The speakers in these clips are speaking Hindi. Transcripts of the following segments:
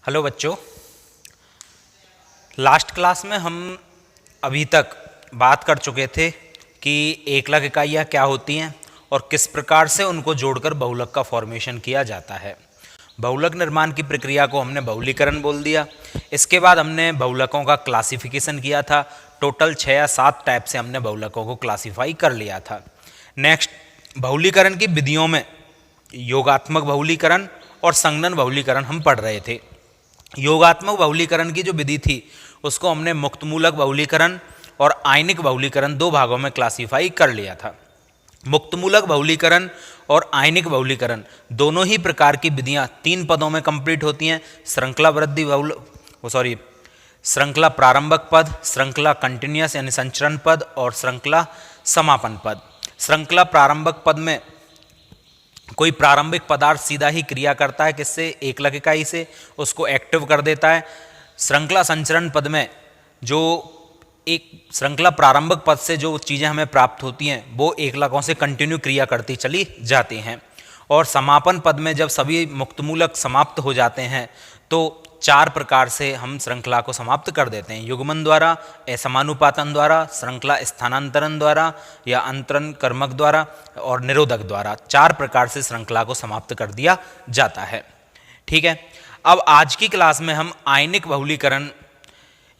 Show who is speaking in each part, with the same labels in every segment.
Speaker 1: हेलो बच्चों, लास्ट क्लास में हम अभी तक बात कर चुके थे कि एकलक इकाइयाँ क्या होती हैं और किस प्रकार से उनको जोड़कर बहुलक का फॉर्मेशन किया जाता है। बहुलक निर्माण की प्रक्रिया को हमने बहुलीकरण बोल दिया। इसके बाद हमने बहुलकों का क्लासिफिकेशन किया था। टोटल 6 या 7 टाइप से हमने बहुलकों को क्लासीफाई कर लिया था। नेक्स्ट, बहुलीकरण की विधियों में योगात्मक बहुलीकरण और संगणन बहुलीकरण हम पढ़ रहे थे। योगात्मक बहुलीकरण की जो विधि थी उसको हमने मुक्तमूलक बहुलीकरण और आयनिक बहुलीकरण दो भागों में क्लासीफाई कर लिया था। मुक्तमूलक बहुलीकरण और आयनिक बहुलीकरण दोनों ही प्रकार की विधियां 3 पदों में कंप्लीट होती हैं। श्रृंखला प्रारंभक पद, श्रृंखला कंटिन्यूअस यानी संचरण पद और श्रृंखला समापन पद। श्रृंखला प्रारंभक पद में कोई प्रारंभिक पदार्थ सीधा ही क्रिया करता है किससे, एकलक इकाई से, उसको एक्टिव कर देता है। श्रृंखला संचरण पद में जो एक श्रृंखला प्रारंभिक पद से जो चीज़ें हमें प्राप्त होती हैं वो एकलकों से कंटिन्यू क्रिया करती चली जाती हैं। और समापन पद में जब सभी मुक्तमूलक समाप्त हो जाते हैं तो 4 प्रकार से हम श्रृंखला को समाप्त कर देते हैं। युग्मन द्वारा, असमानुपातन द्वारा, श्रृंखला स्थानांतरण द्वारा या अंतरण कर्मक द्वारा और निरोधक द्वारा 4 प्रकार से श्रृंखला को समाप्त कर दिया जाता है। ठीक है, अब आज की क्लास में हम आयनिक बहुलीकरण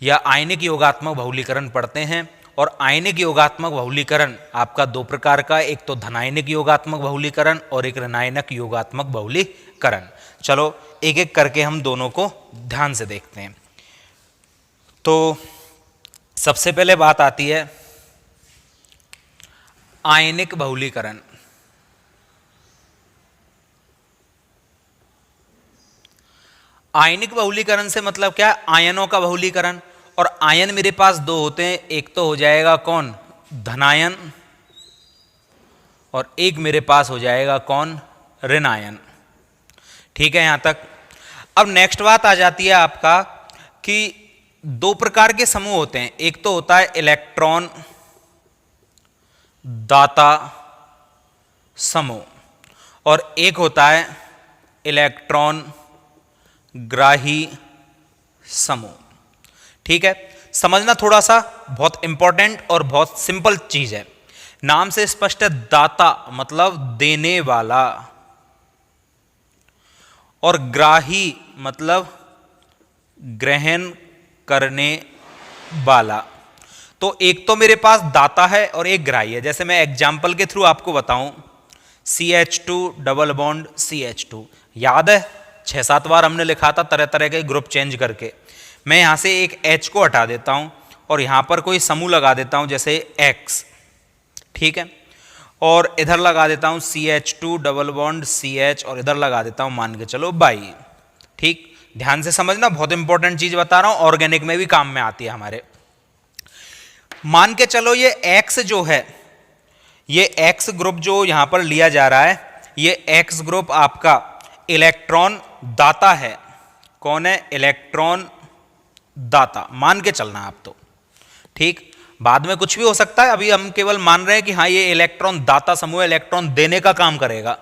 Speaker 1: या आयनिक योगात्मक बहुलीकरण पढ़ते हैं। और आयनिक योगात्मक बहुलीकरण आपका 2 प्रकार का, एक तो धनायनिक योगात्मक बहुलीकरण और एक ऋणायनिक योगात्मक बहुलीकरण। चलो एक एक करके हम दोनों को ध्यान से देखते हैं। तो सबसे पहले बात आती है आयनिक बहुलीकरण। आयनिक बहुलीकरण से मतलब क्या है, आयनों का बहुलीकरण। और आयन मेरे पास 2 होते हैं, एक तो हो जाएगा कौन, धनायन, और एक मेरे पास हो जाएगा कौन, ऋणायन। ठीक है यहां तक। अब नेक्स्ट बात आ जाती है आपका कि 2 प्रकार के समूह होते हैं, एक तो होता है इलेक्ट्रॉन दाता समूह और एक होता है इलेक्ट्रॉन ग्राही समूह। ठीक है, समझना थोड़ा सा बहुत इंपॉर्टेंट और बहुत सिंपल चीज है। नाम से स्पष्ट है, दाता मतलब देने वाला और ग्राही मतलब ग्रहण करने वाला। तो एक तो मेरे पास दाता है और एक ग्राही है। जैसे मैं एग्जाम्पल के थ्रू आपको बताऊं, CH2 डबल बॉन्ड CH2, याद है 6-7 बार हमने लिखा था तरह तरह के ग्रुप चेंज करके। मैं यहां से एक H को हटा देता हूं और यहां पर कोई समूह लगा देता हूं जैसे X, ठीक है, और इधर लगा देता हूं CH2 डबल बॉन्ड CH और इधर लगा देता हूं मान के चलो बाई। ठीक, ध्यान से समझना, बहुत इंपॉर्टेंट चीज बता रहा हूं, ऑर्गेनिक में भी काम में आती है हमारे। मान के चलो ये X जो है, ये X ग्रुप जो यहां पर लिया जा रहा है, ये X ग्रुप आपका इलेक्ट्रॉन दाता है। कौन है, इलेक्ट्रॉन दाता, मान के चलना आप तो। ठीक, बाद में कुछ भी हो सकता है, अभी हम केवल मान रहे हैं कि हाँ ये इलेक्ट्रॉन दाता समूह इलेक्ट्रॉन देने का काम करेगा।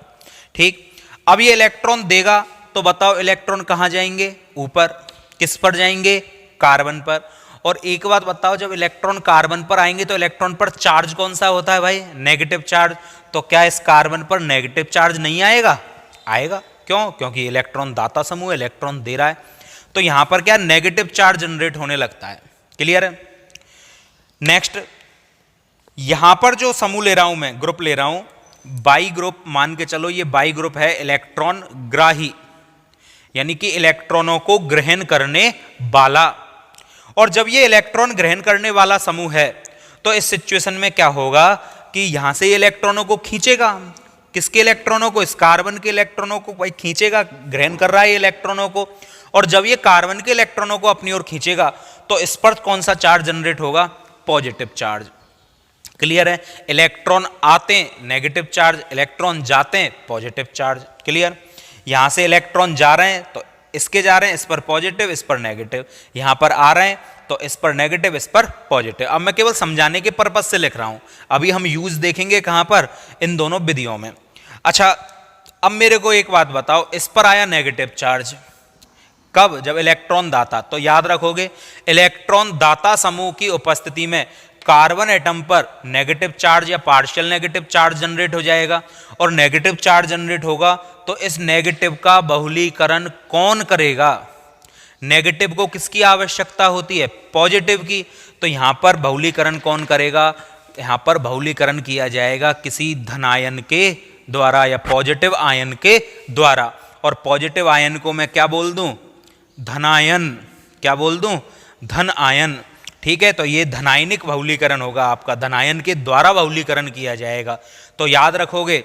Speaker 1: ठीक, अब ये इलेक्ट्रॉन देगा तो बताओ इलेक्ट्रॉन कहां जाएंगे, ऊपर। किस पर जाएंगे, कार्बन पर। और एक बात बताओ, जब इलेक्ट्रॉन कार्बन पर आएंगे तो इलेक्ट्रॉन पर चार्ज कौन सा होता है भाई, नेगेटिव चार्ज। तो क्या इस कार्बन पर नेगेटिव चार्ज नहीं आएगा, आएगा। क्यों, क्योंकि इलेक्ट्रॉन दाता समूह इलेक्ट्रॉन दे रहा है, तो यहां पर क्या नेगेटिव चार्ज जनरेट होने लगता है। क्लियर है। नेक्स्ट, यहां पर जो समूह ले रहा हूं मैं, ग्रुप ले रहा हूं, बाई ग्रुप, मान के चलो ये बाई ग्रुप है इलेक्ट्रॉन ग्राही, यानी कि इलेक्ट्रॉनों को ग्रहण करने वाला। और जब ये इलेक्ट्रॉन ग्रहण करने वाला समूह है तो इस सिचुएशन में क्या होगा कि यहां से ये इलेक्ट्रॉनों को खींचेगा। किसके इलेक्ट्रॉनों को, इस कार्बन के इलेक्ट्रॉनों को भाई खींचेगा, ग्रहण कर रहा है ये इलेक्ट्रॉनों को। और जब ये कार्बन के इलेक्ट्रॉनों को अपनी ओर खींचेगा तो इस पर कौन सा चार्ज जनरेट होगा, पॉजिटिव चार्ज। क्लियर है। इलेक्ट्रॉन आते हैं नेगेटिव चार्ज, इलेक्ट्रॉन जाते हैं पॉजिटिव चार्ज। क्लियर। यहां से इलेक्ट्रॉन जा रहे हैं तो इसके जा रहे हैं, इस पर पॉजिटिव इस पर नेगेटिव, यहां पर आ रहे हैं तो इस पर नेगेटिव इस पर पॉजिटिव। अब मैं केवल समझाने के पर्पज से लिख रहा हूं, अभी हम यूज देखेंगे कहां पर, इन दोनों विधियों में। अच्छा, अब मेरे को एक बात बताओ, इस पर आया नेगेटिव चार्ज, कब? जब इलेक्ट्रॉन दाता। तो याद रखोगे इलेक्ट्रॉन दाता समूह की उपस्थिति में कार्बन एटम पर नेगेटिव चार्ज या पार्शियल नेगेटिव चार्ज जनरेट हो जाएगा, और नेगेटिव चार्ज जनरेट होगा तो इस नेगेटिव का बहुलीकरण कौन करेगा? नेगेटिव को किसकी आवश्यकता होती है? पॉजिटिव की। तो यहां पर बहुलीकरण कौन करेगा? यहां पर बहुलीकरण किया जाएगा किसी धनायन के द्वारा या पॉजिटिव आयन के द्वारा। और पॉजिटिव आयन को मैं क्या बोल दूं? धनायन। क्या बोल दूं? धन आयन। ठीक है, तो ये धनायनिक बहुलीकरण होगा आपका, धनायन के द्वारा बहुलीकरण किया जाएगा। तो याद रखोगे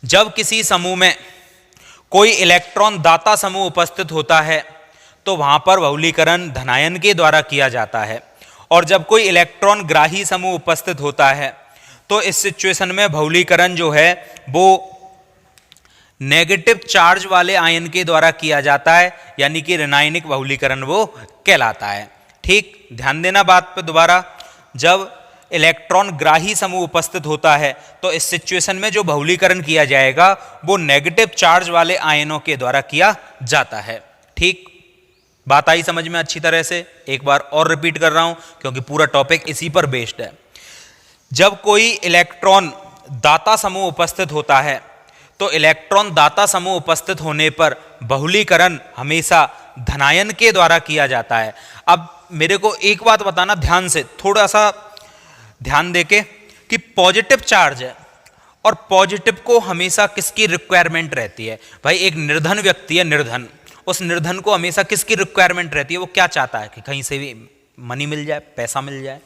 Speaker 1: जब किसी समूह में कोई इलेक्ट्रॉन दाता समूह उपस्थित होता है तो वहां पर बहुलीकरण धनायन के द्वारा किया जाता है, और जब कोई इलेक्ट्रॉन ग्राही समूह उपस्थित होता है तो इस सिचुएशन में बहुलीकरण जो है वो नेगेटिव चार्ज वाले आयन के द्वारा किया जाता है, यानी कि ऋणायनिक बहुलीकरण वो कहलाता है। ठीक, ध्यान देना बात पे दोबारा। जब इलेक्ट्रॉन ग्राही समूह उपस्थित होता है तो इस सिचुएशन में जो बहुलीकरण किया जाएगा वो नेगेटिव चार्ज वाले आयनों के द्वारा किया जाता है। ठीक, बात आई समझ में अच्छी तरह से? एक बार और रिपीट कर रहा हूं क्योंकि पूरा टॉपिक इसी पर बेस्ड है। जब कोई इलेक्ट्रॉन दाता समूह उपस्थित होता है तो इलेक्ट्रॉन दाता समूह उपस्थित होने पर बहुलीकरण हमेशा धनायन के द्वारा किया जाता है। अब मेरे को एक बात बताना ध्यान से, थोड़ा सा ध्यान देके, कि पॉजिटिव चार्ज है और पॉजिटिव को हमेशा किसकी रिक्वायरमेंट रहती है? भाई एक निर्धन व्यक्ति है, निर्धन, उस निर्धन को हमेशा किसकी रिक्वायरमेंट रहती है? वो क्या चाहता है कि कहीं से भी मनी मिल जाए, पैसा मिल जाए।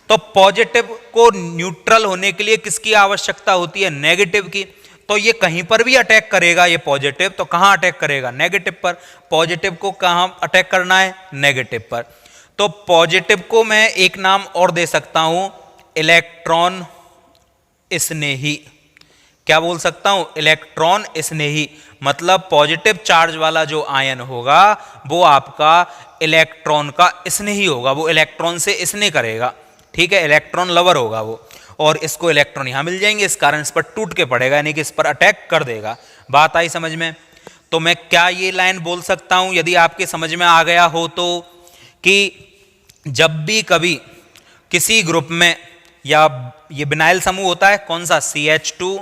Speaker 1: तो पॉजिटिव को न्यूट्रल होने के लिए किसकी आवश्यकता होती है? नेगेटिव की। तो ये कहीं पर भी अटैक करेगा, ये पॉजिटिव, तो कहां अटैक करेगा? नेगेटिव पर। पॉजिटिव को कहां अटैक करना है? नेगेटिव पर। तो पॉजिटिव को मैं एक नाम और दे सकता हूं, इलेक्ट्रॉन स्नेही। क्या बोल सकता हूं? इलेक्ट्रॉन स्नेही। मतलब पॉजिटिव चार्ज वाला जो आयन होगा वो आपका इलेक्ट्रॉन का स्नेही होगा, वो इलेक्ट्रॉन से स्नेह करेगा। ठीक है, इलेक्ट्रॉन लवर होगा वो, और इसको इलेक्ट्रॉन यहां मिल जाएंगे, इस कारण इस पर टूट के पड़ेगा, यानी कि इस पर अटैक कर देगा। बात आई समझ में? तो मैं क्या ये लाइन बोल सकता हूं यदि आपके समझ में आ गया हो तो, कि जब भी कभी किसी ग्रुप में, या ये बिनाइल समूह होता है कौन सा? CH2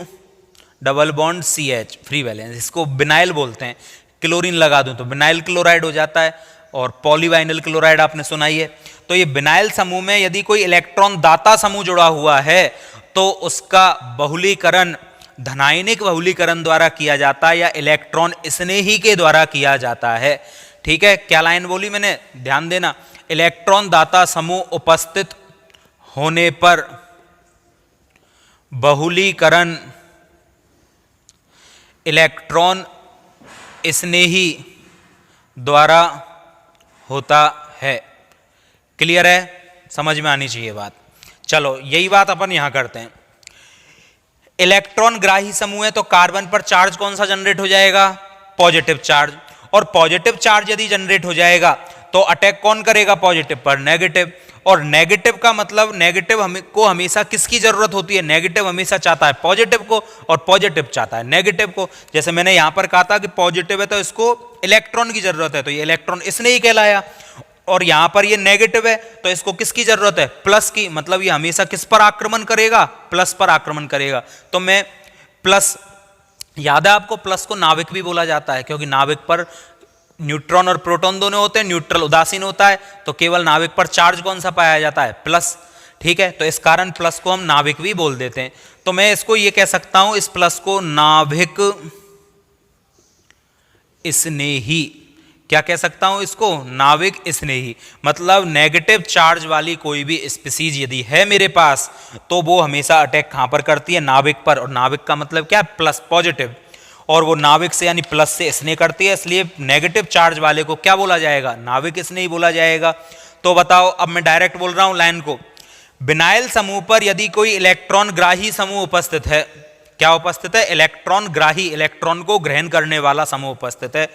Speaker 1: double bond CH free valence, इसको बिनाइल बोलते हैं। क्लोरीन लगा दूं तो बिनाइल क्लोराइड हो जाता है, और पॉलीवाइनल क्लोराइड आपने सुना ही है। तो ये बिनाइल समूह में यदि कोई इलेक्ट्रॉन दाता समूह जुड़ा हुआ है तो उसका बहुलीकरण धनायनिक बहुलीकरण द्वारा किया जाता है या इलेक्ट्रॉन स्नेही के द्वारा किया जाता है। ठीक है, क्या लाइन बोली मैंने? ध्यान देना। इलेक्ट्रॉन दाता समूह उपस्थित होने पर बहुलीकरण इलेक्ट्रॉन स्नेही द्वारा होता है। क्लियर है? समझ में आनी चाहिए बात। चलो यही बात अपन यहां करते हैं। इलेक्ट्रॉन ग्राही समूह है तो कार्बन पर चार्ज कौन सा जनरेट हो जाएगा? Positive charge. और पॉजिटिव चार्ज यदि जनरेट हो जाएगा तो अटैक कौन करेगा? पॉजिटिव पर, नेगेटिव। और नेगेटिव का मतलब नेगेटिव को हमेशा किसकी जरूरत होती है? नेगेटिव हमेशा चाहता है पॉजिटिव को, और पॉजिटिव चाहता है नेगेटिव को। जैसे मैंने यहां पर कहा था कि पॉजिटिव है तो इसको इलेक्ट्रॉन की जरूरत है, तो ये इलेक्ट्रॉन इसने ही कहलाया। और यहां पर ये नेगेटिव है तो इसको किसकी जरूरत है? प्लस की। मतलब ये हमेशा किस पर आक्रमण करेगा? प्लस पर आक्रमण करेगा। तो मैं प्लस, याद है आपको प्लस को नाविक भी बोला जाता है, क्योंकि नाविक पर न्यूट्रॉन और प्रोटॉन दोनों होते हैं, न्यूट्रल उदासीन होता है, तो केवल नाविक पर चार्ज कौन सा पाया जाता है? प्लस। ठीक है, तो इस कारण प्लस को हम नाविक भी बोल देते हैं। तो मैं इसको ये कह सकता हूं, इस प्लस को नाविक स्नेही। क्या कह सकता हूं इसको? नाविक स्नेही। मतलब नेगेटिव चार्ज वाली कोई भी स्पीसीज यदि है मेरे पास तो वो हमेशा अटैक कहां पर करती है? नाविक पर। और नाविक का मतलब क्या? Plus, positive. और वो नाविक से यानी प्लस से स्नेह करती है, इसलिए नेगेटिव चार्ज वाले को क्या बोला जाएगा? नाविक स्नेही बोला जाएगा। तो बताओ, अब मैं डायरेक्ट बोल रहा हूं लाइन को। बिनाइल समूह पर यदि कोई इलेक्ट्रॉन ग्राही समूह उपस्थित है, क्या उपस्थित है? इलेक्ट्रॉन ग्राही, इलेक्ट्रॉन को ग्रहण करने वाला समूह उपस्थित है,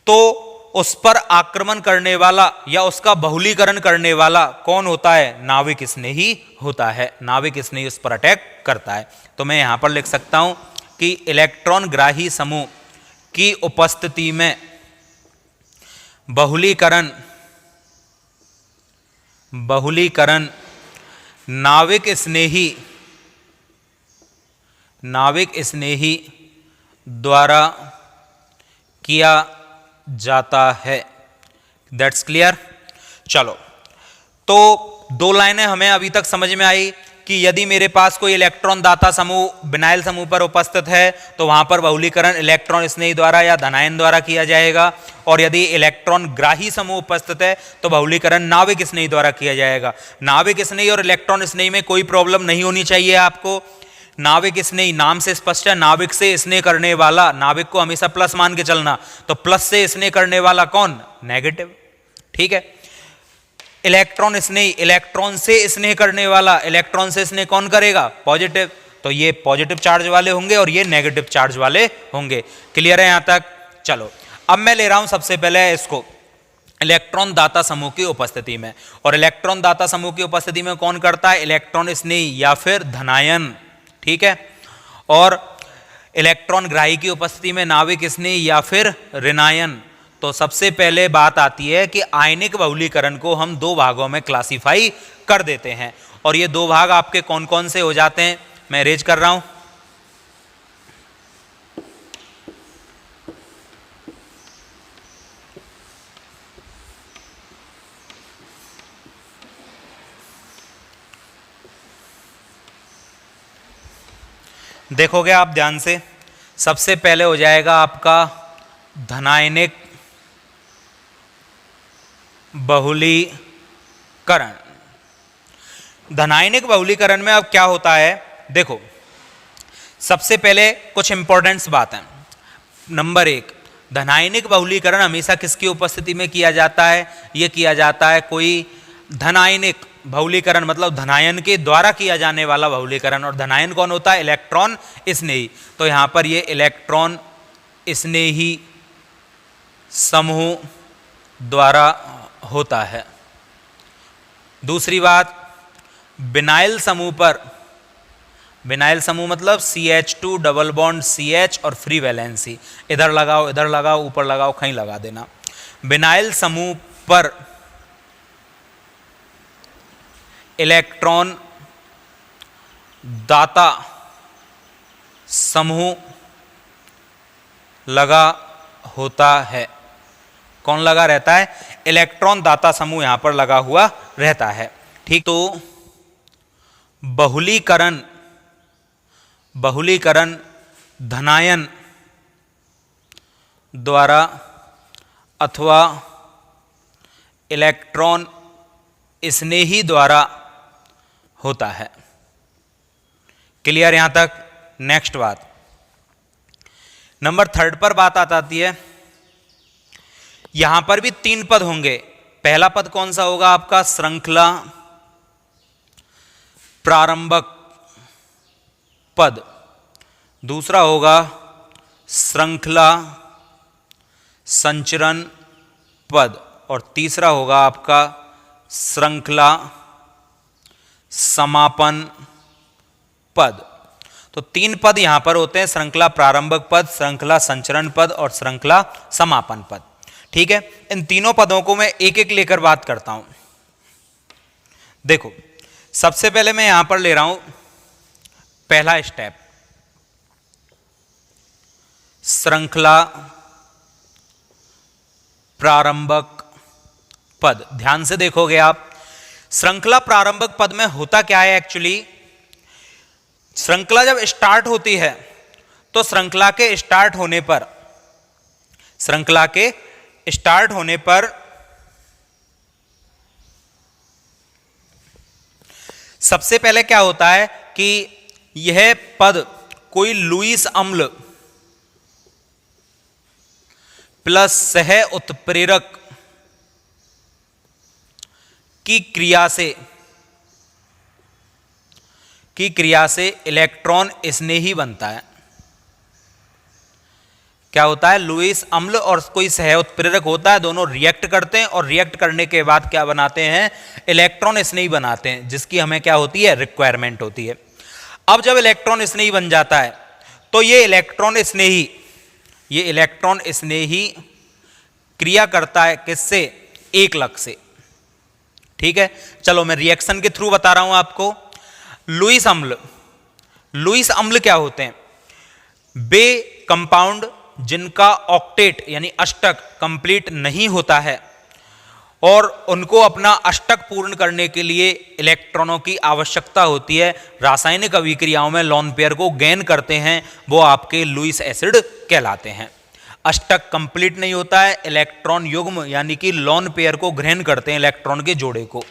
Speaker 1: तो उस पर आक्रमण करने वाला या उसका बहुलीकरण करने वाला कौन होता है? नाविक स्नेही होता है। नाविक स्नेही उस पर अटैक करता है। तो मैं यहां पर लिख सकता हूं कि इलेक्ट्रॉन ग्राही समूह की उपस्थिति में बहुलीकरण बहुलीकरण नाविक स्नेही द्वारा किया जाता है। That's clear. चलो, तो दो लाइनें हमें अभी तक समझ में आई कि यदि मेरे पास कोई इलेक्ट्रॉन दाता समूह विनाइल समूह पर उपस्थित है तो वहां पर बहुलीकरण इलेक्ट्रॉन स्नेही द्वारा या धनायन द्वारा किया जाएगा, और यदि इलेक्ट्रॉन ग्राही समूह उपस्थित है तो बहुलीकरण नाविक स्नेही द्वारा किया जाएगा। नाविक स्नेही और इलेक्ट्रॉन स्नेही में कोई प्रॉब्लम नहीं होनी चाहिए आपको। नाविक स्नेही नाम से स्पष्ट है, नाविक से स्नेह करने वाला, नाविक को हमेशा प्लस मान के चलना, तो प्लस से स्नेह करने वाला कौन? नेगेटिव। ठीक है। इलेक्ट्रॉन स्नेही, इलेक्ट्रॉन से स्नेह करने वाला, इलेक्ट्रॉन से स्नेह कौन करेगा? पॉजिटिव। तो ये पॉजिटिव चार्ज वाले होंगे और ये नेगेटिव चार्ज वाले होंगे। क्लियर है यहां तक? चलो, अब मैं ले रहा हूं सबसे पहले इसको इलेक्ट्रॉन दाता समूह की उपस्थिति में, और इलेक्ट्रॉन दाता समूह की उपस्थिति में कौन करता है? इलेक्ट्रॉन स्नेही या फिर धनायन। ठीक है। और इलेक्ट्रॉन ग्राही की उपस्थिति में नाविक स्नेही या फिर ऋणायन। तो सबसे पहले बात आती है कि आयनिक बहुलीकरण को हम दो भागों में क्लासिफाई कर देते हैं, और ये दो भाग आपके कौन कौन से हो जाते हैं मैं अरेंज कर रहा हूं। देखोगे आप ध्यान से, सबसे पहले हो जाएगा आपका धनायनिक बहुलीकरण। धनायनिक बहुलीकरण में अब क्या होता है, देखो सबसे पहले कुछ इंपॉर्टेंट बात है। नंबर एक, धनायनिक बहुलीकरण हमेशा किसकी उपस्थिति में किया जाता है? यह किया जाता है कोई धनायनिक बहुलीकरण, मतलब धनायन के द्वारा किया जाने वाला बहुलीकरण। और धनायन कौन होता है? इलेक्ट्रॉन स्नेही। तो यहां पर ये इलेक्ट्रॉन स्नेही समूह द्वारा होता है। दूसरी बात, विनाइल समूह पर, विनाइल समूह मतलब CH2 डबल बॉन्ड CH और फ्री वैलेंसी, इधर लगाओ इधर लगाओ ऊपर लगाओ कहीं लगा देना। विनाइल समूह पर इलेक्ट्रॉन दाता समूह लगा होता है। कौन लगा रहता है? इलेक्ट्रॉन दाता समूह यहां पर लगा हुआ रहता है। ठीक। तो बहुलीकरण धनायन द्वारा अथवा इलेक्ट्रॉन स्नेही द्वारा होता है। क्लियर यहां तक? नेक्स्ट बात, नंबर थर्ड पर बात आती है। यहां पर भी तीन पद होंगे। पहला पद कौन सा होगा आपका? श्रृंखला प्रारंभक पद। दूसरा होगा श्रृंखला संचरण पद, और तीसरा होगा आपका श्रृंखला समापन पद। तो तीन पद यहां पर होते हैं, श्रृंखला प्रारंभक पद, श्रृंखला संचरण पद और श्रृंखला समापन पद। ठीक है। इन तीनों पदों को मैं एक एक लेकर बात करता हूं। देखो, सबसे पहले मैं यहां पर ले रहा हूं पहला स्टेप, श्रृंखला प्रारंभक पद। ध्यान से देखोगे आप, श्रृंखला प्रारंभक पद में होता क्या है एक्चुअली? श्रृंखला जब स्टार्ट होती है तो श्रृंखला के स्टार्ट होने पर सबसे पहले क्या होता है कि यह पद कोई लुईस अम्ल प्लस सह उत्प्रेरक की क्रिया से इलेक्ट्रॉन स्नेही बनता है। क्या होता है? लुईस अम्ल और कोई सह उत्प्रेरक होता है, दोनों रिएक्ट करते हैं और रिएक्ट करने के बाद क्या बनाते हैं? इलेक्ट्रॉन स्नेही बनाते हैं, जिसकी हमें क्या होती है? रिक्वायरमेंट होती है। अब जब इलेक्ट्रॉन स्नेही बन जाता है तो ये इलेक्ट्रॉन स्नेही क्रिया करता है किससे? एकलक से। ठीक है, चलो मैं रिएक्शन के थ्रू बता रहा हूं आपको। लुईस अम्ल, लुईस अम्ल क्या होते हैं? वे कंपाउंड जिनका ऑक्टेट यानी अष्टक कंप्लीट नहीं होता है और उनको अपना अष्टक पूर्ण करने के लिए इलेक्ट्रॉनों की आवश्यकता होती है, रासायनिक अभिक्रियाओं में लोन पेयर को गेन करते हैं, वो आपके लुईस एसिड कहलाते हैं। अष्टक कंप्लीट नहीं होता है, इलेक्ट्रॉन युग्म यानी कि लोन पेयर को ग्रहण करते हैं, इलेक्ट्रॉन के जोड़े को।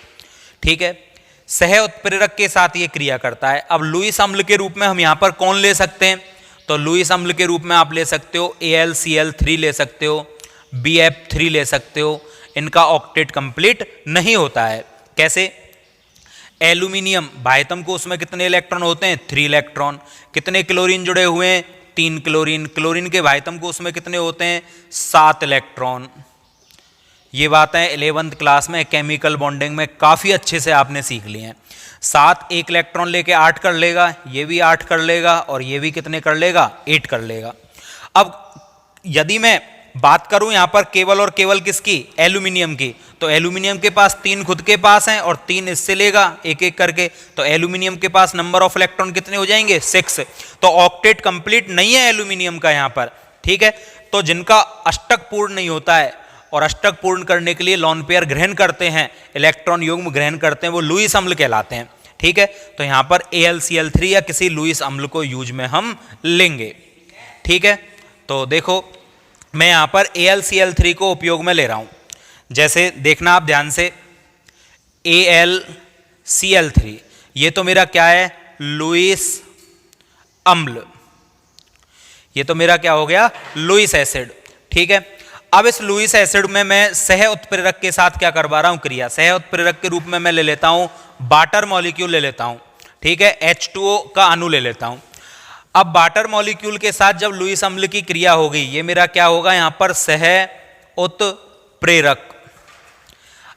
Speaker 1: ठीक है, सह उत्प्रेरक के साथ ये क्रिया करता है। अब लुईस अम्ल के रूप में हम यहां पर कौन ले सकते हैं? तो लुईस अम्ल के रूप में आप ले सकते हो AlCl3 ले सकते हो, BF3 ले सकते हो। इनका ऑक्टेट कंप्लीट नहीं होता है। कैसे? एल्यूमिनियम बाह्यतम को उसमें कितने इलेक्ट्रॉन होते हैं? 3 इलेक्ट्रॉन। कितने क्लोरीन जुड़े हुए हैं? 3 क्लोरीन। क्लोरीन के बाह्यतम को उसमें कितने होते हैं? 7 इलेक्ट्रॉन। ये बातें 11th क्लास में केमिकल बॉन्डिंग में काफी अच्छे से आपने सीख ली हैं। 7 एक इलेक्ट्रॉन लेके 8 कर लेगा, ये भी 8 कर लेगा और ये भी कितने कर लेगा? 8 कर लेगा। अब यदि मैं बात करूं यहां पर केवल और केवल किसकी? एल्यूमिनियम की, तो एल्यूमिनियम के पास 3 खुद के पास हैं और 3 इससे लेगा एक एक करके, तो एल्यूमिनियम के पास नंबर ऑफ इलेक्ट्रॉन कितने हो जाएंगे? 6। तो ऑक्टेट कंप्लीट नहीं है एल्यूमिनियम का यहां पर। ठीक है, तो जिनका अष्टक पूर्ण नहीं होता है और अष्टक पूर्ण करने के लिए लोन पेयर ग्रहण करते हैं, इलेक्ट्रॉन युग्म ग्रहण करते हैं, वो लुईस अम्ल कहलाते हैं। ठीक है, तो यहां पर AlCl3 या किसी लुईस अम्ल को यूज में हम लेंगे। ठीक है, तो देखो मैं यहां पर AlCl3 को उपयोग में ले रहा हूं। जैसे देखना आप ध्यान से, AlCl3 ये तो मेरा क्या है? लुईस अम्ल। ये तो मेरा क्या हो गया? Lewis acid. ठीक है, अब इस लुईस एसिड में मैं सह उत्प्रेरक के साथ क्या करवा रहा हूं? क्रिया। सह उत्प्रेरक के रूप में मैं ले लेता हूं वाटर मॉलिक्यूल ले लेता हूं। ठीक है, H2O का अणु ले लेता हूं। अब वाटर मॉलिक्यूल के साथ जब लुईस अम्ल की क्रिया होगी, ये मेरा क्या होगा यहां पर? सह उत्प्रेरक।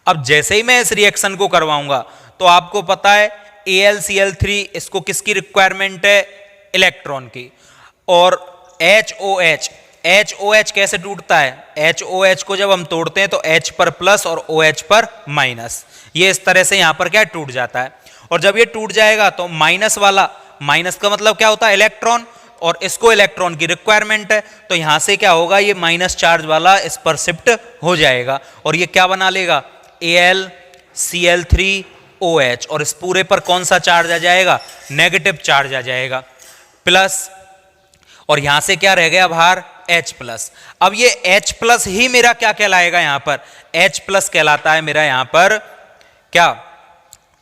Speaker 1: अब जैसे ही मैं इस रिएक्शन को करवाऊंगा तो आपको पता है AlCl3 इसको किसकी रिक्वायरमेंट है? इलेक्ट्रॉन की। और HOH कैसे टूटता है? HOH को जब हम तोड़ते हैं तो H पर प्लस और OH पर माइनस, ये इस तरह से यहां पर क्या टूट जाता है। और जब ये टूट जाएगा तो माइनस वाला, माइनस का मतलब क्या होता है? इलेक्ट्रॉन, और इसको इलेक्ट्रॉन की रिक्वायरमेंट है, तो यहां से क्या होगा? ये माइनस चार्ज वाला इस पर शिफ्ट हो जाएगा और ये क्या बना लेगा? AlCl3OH। और इस पूरे पर कौन सा चार्ज आ जाएगा? नेगेटिव चार्ज आ जाएगा, प्लस। और यहां से क्या रह गया बाहर? H+। अब ये H+ ही मेरा क्या कहलाएगा यहां पर? H+ कहलाता है मेरा यहां पर क्या?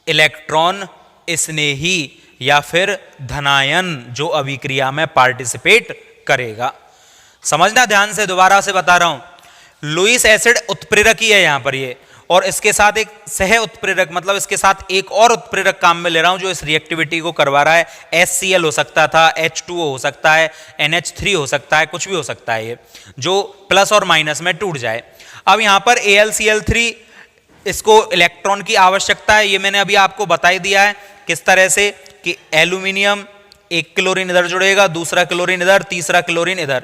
Speaker 1: इलेक्ट्रॉन स्नेही या फिर धनायन जो अभिक्रिया में पार्टिसिपेट करेगा। समझना ध्यान से, दोबारा से बता रहा हूं, लुईस एसिड उत्प्रेरक ही है यहां पर ये, और इसके साथ एक सह उत्प्रेरक मतलब इसके साथ एक और उत्प्रेरक काम में ले रहा हूं जो इस रिएक्टिविटी को करवा रहा है। HCl हो सकता था, H2O हो सकता है, NH3 हो सकता है, कुछ भी हो सकता है ये, जो प्लस और माइनस में टूट जाए। अब यहां पर AlCl3 इसको इलेक्ट्रॉन की आवश्यकता है, ये मैंने अभी आपको बता ही दिया है किस तरह से, कि एल्यूमिनियम एक क्लोरीन इधर जुड़ेगा, दूसरा क्लोरीन इधर, तीसरा क्लोरीन इधर,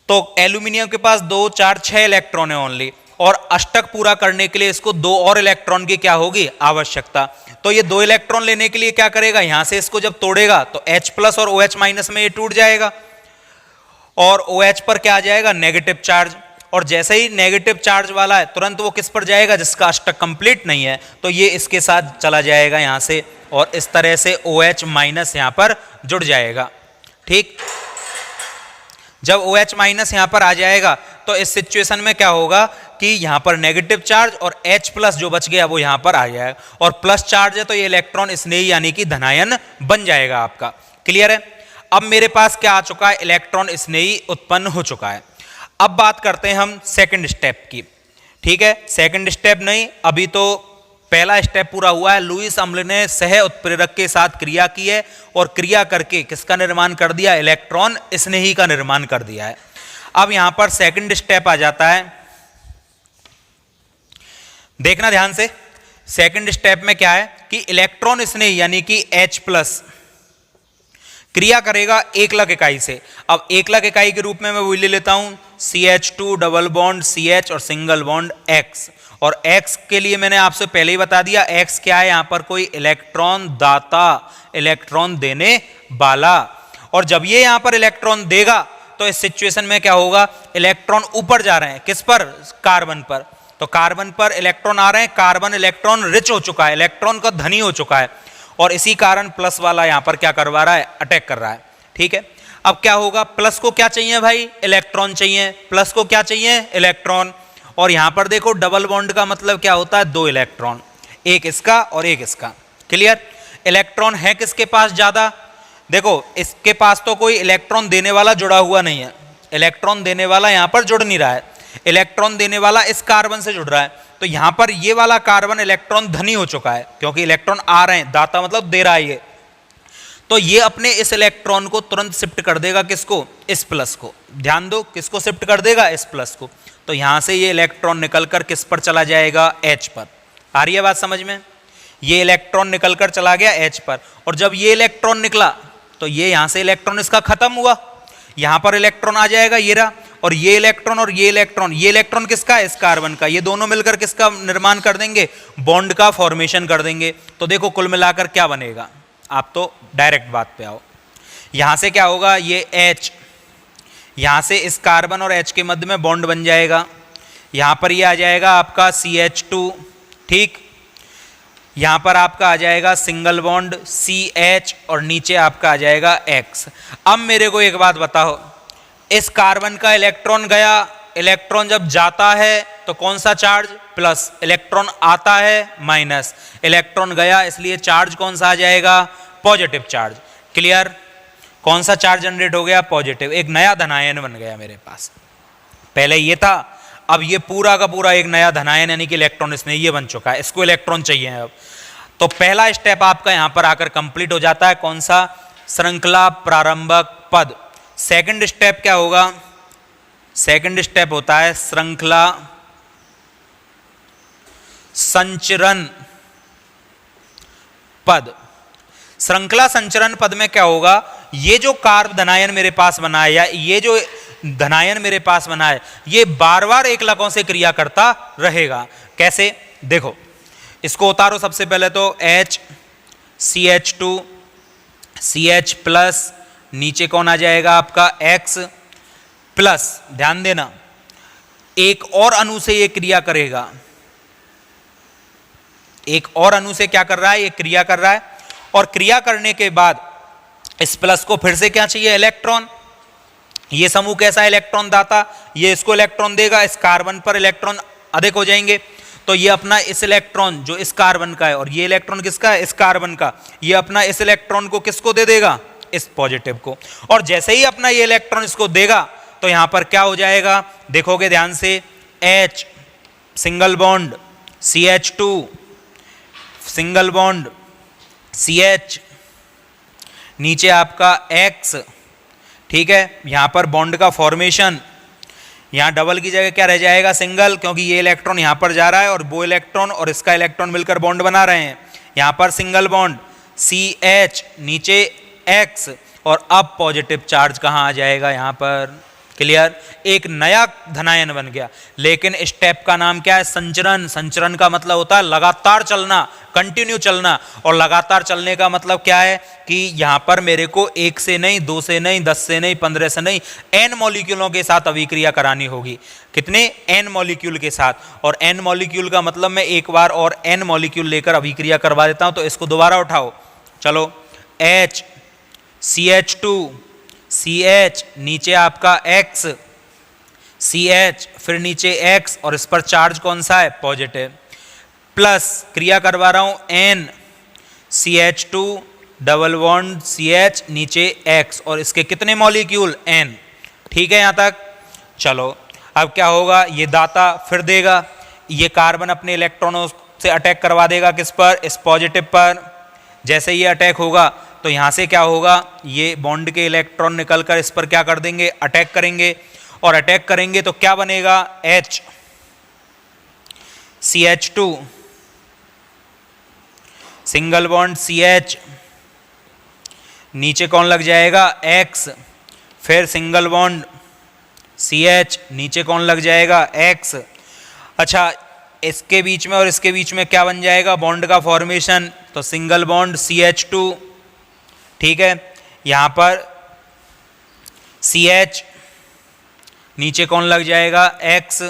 Speaker 1: तो एल्यूमिनियम के पास 2, 4, 6 इलेक्ट्रॉन है ओनली, और अष्टक पूरा करने के लिए इसको 2 और इलेक्ट्रॉन की क्या होगी? आवश्यकता। तो ये 2 इलेक्ट्रॉन लेने के लिए क्या करेगा? यहां से इसको जब तोड़ेगा तो H+ और OH- में ये टूट जाएगा और OH पर क्या आ जाएगा? Negative charge. और जैसे ही नेगेटिव चार्ज वाला है तुरंत वो किस पर जाएगा? जिसका अष्टक कंप्लीट नहीं है, तो ये इसके साथ चला जाएगा यहां से, और इस तरह से OH- यहां पर जुड़ जाएगा। ठीक, जब OH- यहां पर आ जाएगा तो इस सिचुएशन में क्या होगा कि यहां पर नेगेटिव चार्ज और H+ जो बच गया वो यहां पर आ जाएगा, और प्लस चार्ज है तो ये इलेक्ट्रॉन स्नेही यानी कि धनायन बन जाएगा आपका। क्लियर है? अब मेरे पास क्या आ चुका है? इलेक्ट्रॉन स्नेही उत्पन्न हो चुका है। अब बात करते हैं हम सेकंड स्टेप की। ठीक है, सेकंड स्टेप नहीं, अभी तो पहला स्टेप पूरा हुआ है। लुईस अम्ल ने सह उत्प्रेरक के साथ क्रिया की है और क्रिया करके किसका निर्माण कर दिया? इलेक्ट्रॉन स्नेही का निर्माण कर दिया है। अब यहां पर सेकंड स्टेप आ जाता है, देखना ध्यान से। सेकंड स्टेप में क्या है कि इलेक्ट्रॉन स्नेही यानी कि H+ क्रिया करेगा एकलक इकाई से। अब एकलक इकाई के रूप में मैं वही ले लेता हूं CH2 डबल बॉन्ड CH और सिंगल बॉन्ड X। और X के लिए मैंने आपसे पहले ही बता दिया X क्या है, यहां पर कोई इलेक्ट्रॉन दाता, इलेक्ट्रॉन देने वाला। और जब ये यहां पर इलेक्ट्रॉन देगा तो इस सिचुएशन में क्या होगा, इलेक्ट्रॉन ऊपर जा रहे हैं, किस पर, कार्बन पर। तो कार्बन पर इलेक्ट्रॉन आ रहे हैं, कार्बन इलेक्ट्रॉन रिच हो चुका है, इलेक्ट्रॉन का धनी हो चुका है, और इसी कारण प्लस वाला यहां पर क्या करवा रहा है, अटैक कर रहा है। ठीक है, अब क्या होगा, प्लस को क्या चाहिए भाई, इलेक्ट्रॉन चाहिए, प्लस को क्या चाहिए, इलेक्ट्रॉन। और यहां पर देखो डबल बॉन्ड का मतलब क्या होता है, दो इलेक्ट्रॉन, एक इसका और एक इसका। क्लियर। इलेक्ट्रॉन है किसके पास ज्यादा, देखो इसके पास तो कोई इलेक्ट्रॉन देने वाला जुड़ा हुआ नहीं है, इलेक्ट्रॉन देने वाला यहां पर जुड़ नहीं रहा है, इलेक्ट्रॉन देने वाला इस कार्बन से जुड़ रहा है। तो यहां पर ये वाला कार्बन इलेक्ट्रॉन धनी हो चुका है, क्योंकि इलेक्ट्रॉन आ रहे हैं, दाता मतलब दे रहा है ये। तो ये अपने इस इलेक्ट्रॉन को तुरंत शिफ्ट कर देगा, किसको, इस प्लस को। ध्यान दो, किसको शिफ्ट कर देगा, इस प्लस को। तो यहां से ये इलेक्ट्रॉन निकलकर किस पर चला जाएगा, H पर। आ रही है बात समझ में, ये इलेक्ट्रॉन निकलकर चला गया H पर। और जब ये इलेक्ट्रॉन निकला तो ये यहां से इलेक्ट्रॉन इसका खत्म हुआ, यहां पर इलेक्ट्रॉन आ जाएगा ये रहा, और ये इलेक्ट्रॉन और ये इलेक्ट्रॉन किसका है, इस कार्बन का। ये दोनों मिलकर किसका निर्माण कर देंगे, बॉन्ड का फॉर्मेशन कर देंगे। तो देखो कुल मिलाकर क्या बनेगा, आप तो डायरेक्ट बात पे आओ। यहां से क्या होगा, ये H, यहां से इस कार्बन और H के मध्य में बॉन्ड बन जाएगा, यहां पर ये आ जाएगा आपका CH2, ठीक। यहां पर आपका आ जाएगा सिंगल बॉन्ड CH और नीचे आपका आ जाएगा X। अब मेरे को एक बात बताओ, इस कार्बन का इलेक्ट्रॉन गया, इलेक्ट्रॉन जब जाता है तो कौन सा चार्ज, प्लस, इलेक्ट्रॉन आता है माइनस, इलेक्ट्रॉन गया इसलिए चार्ज कौन सा आ जाएगा, पॉजिटिव चार्ज। क्लियर। कौन सा चार्ज जनरेट हो गया, पॉजिटिव, एक नया धनायन बन गया मेरे पास। पहले ये था, अब ये पूरा का पूरा एक नया धनायन यानी कि इलेक्ट्रॉन इसमें ये बन चुका है, इसको इलेक्ट्रॉन चाहिए अब। तो पहला स्टेप आपका यहां पर आकर कंप्लीट हो जाता है, कौन सा, श्रृंखला प्रारंभक पद। सेकंड स्टेप क्या होगा, सेकंड स्टेप होता है श्रृंखला संचरण पद। श्रृंखला संचरण पद में क्या होगा, ये जो कार्ब धनायन मेरे पास बना है, या ये जो धनायन मेरे पास बना है, ये बार बार एकलकों से क्रिया करता रहेगा। कैसे, देखो इसको उतारो सबसे पहले तो H CH2 CH प्लस, नीचे कौन आ जाएगा आपका X प्लस। ध्यान देना, एक और अणु से ये क्रिया करेगा, एक और अणु से क्या कर रहा है, ये क्रिया कर रहा है। और क्रिया करने के बाद इस प्लस को फिर से क्या चाहिए, इलेक्ट्रॉन। ये समूह कैसा है, इलेक्ट्रॉन दाता, ये इसको इलेक्ट्रॉन देगा, इस कार्बन पर इलेक्ट्रॉन अधिक हो जाएंगे। तो ये अपना इस इलेक्ट्रॉन जो इस कार्बन का है, और ये इलेक्ट्रॉन किसका है, इस कार्बन का, ये अपना इस इलेक्ट्रॉन को किसको दे देगा, इस पॉजिटिव को। और जैसे ही अपना ये इलेक्ट्रॉन इसको देगा तो यहां पर क्या हो जाएगा, देखोगे ध्यान से, H single bond CH2 single bond CH, नीचे आपका X, ठीक है। यहां पर बॉन्ड का फॉर्मेशन, यहां डबल की जगह क्या रह जाएगा, सिंगल, क्योंकि ये इलेक्ट्रॉन यहां पर जा रहा है और वो इलेक्ट्रॉन और इसका इलेक्ट्रॉन मिलकर बॉन्ड बना रहे हैं। यहां पर सिंगल बॉन्ड CH, नीचे X, और अब पॉजिटिव चार्ज कहां आ जाएगा, यहां पर। क्लियर। एक नया धनायन बन गया। लेकिन स्टेप का नाम क्या है, संचरण। संचरण का मतलब होता है लगातार चलना, कंटिन्यू चलना। और लगातार चलने का मतलब क्या है कि यहां पर मेरे को 1 से नहीं, 2 से नहीं, 10 से नहीं, 15 से नहीं, n मॉलिक्यूलों के साथ अभिक्रिया करानी होगी। कितने, n मॉलिक्यूल के साथ। और n मॉलिक्यूल का मतलब मैं एक बार और n मॉलिक्यूल लेकर अभिक्रिया करवा देता हूं। तो इसको दोबारा उठाओ, चलो, H CH2 CH, नीचे आपका X CH, फिर नीचे X, और इस पर चार्ज कौन सा है, पॉजिटिव, प्लस क्रिया करवा रहा हूं N CH2 double bond CH, नीचे X, और इसके कितने मॉलिक्यूल, N। ठीक है यहां तक। चलो अब क्या होगा, ये दाता फिर देगा, ये कार्बन अपने इलेक्ट्रॉनों से अटैक करवा देगा, किस पर, इस पॉजिटिव पर। जैसे ये अटैक होगा तो यहां से क्या होगा, ये बॉन्ड के इलेक्ट्रॉन निकलकर इस पर क्या कर देंगे, अटैक करेंगे। और अटैक करेंगे तो क्या बनेगा, H CH2 single bond CH, नीचे कौन लग जाएगा X, फिर सिंगल बॉन्ड CH, नीचे कौन लग जाएगा X। अच्छा, इसके बीच में और इसके बीच में क्या बन जाएगा बॉन्ड का फॉर्मेशन, तो सिंगल बॉन्ड CH2, ठीक है। यहाँ पर CH, नीचे कौन लग जाएगा X,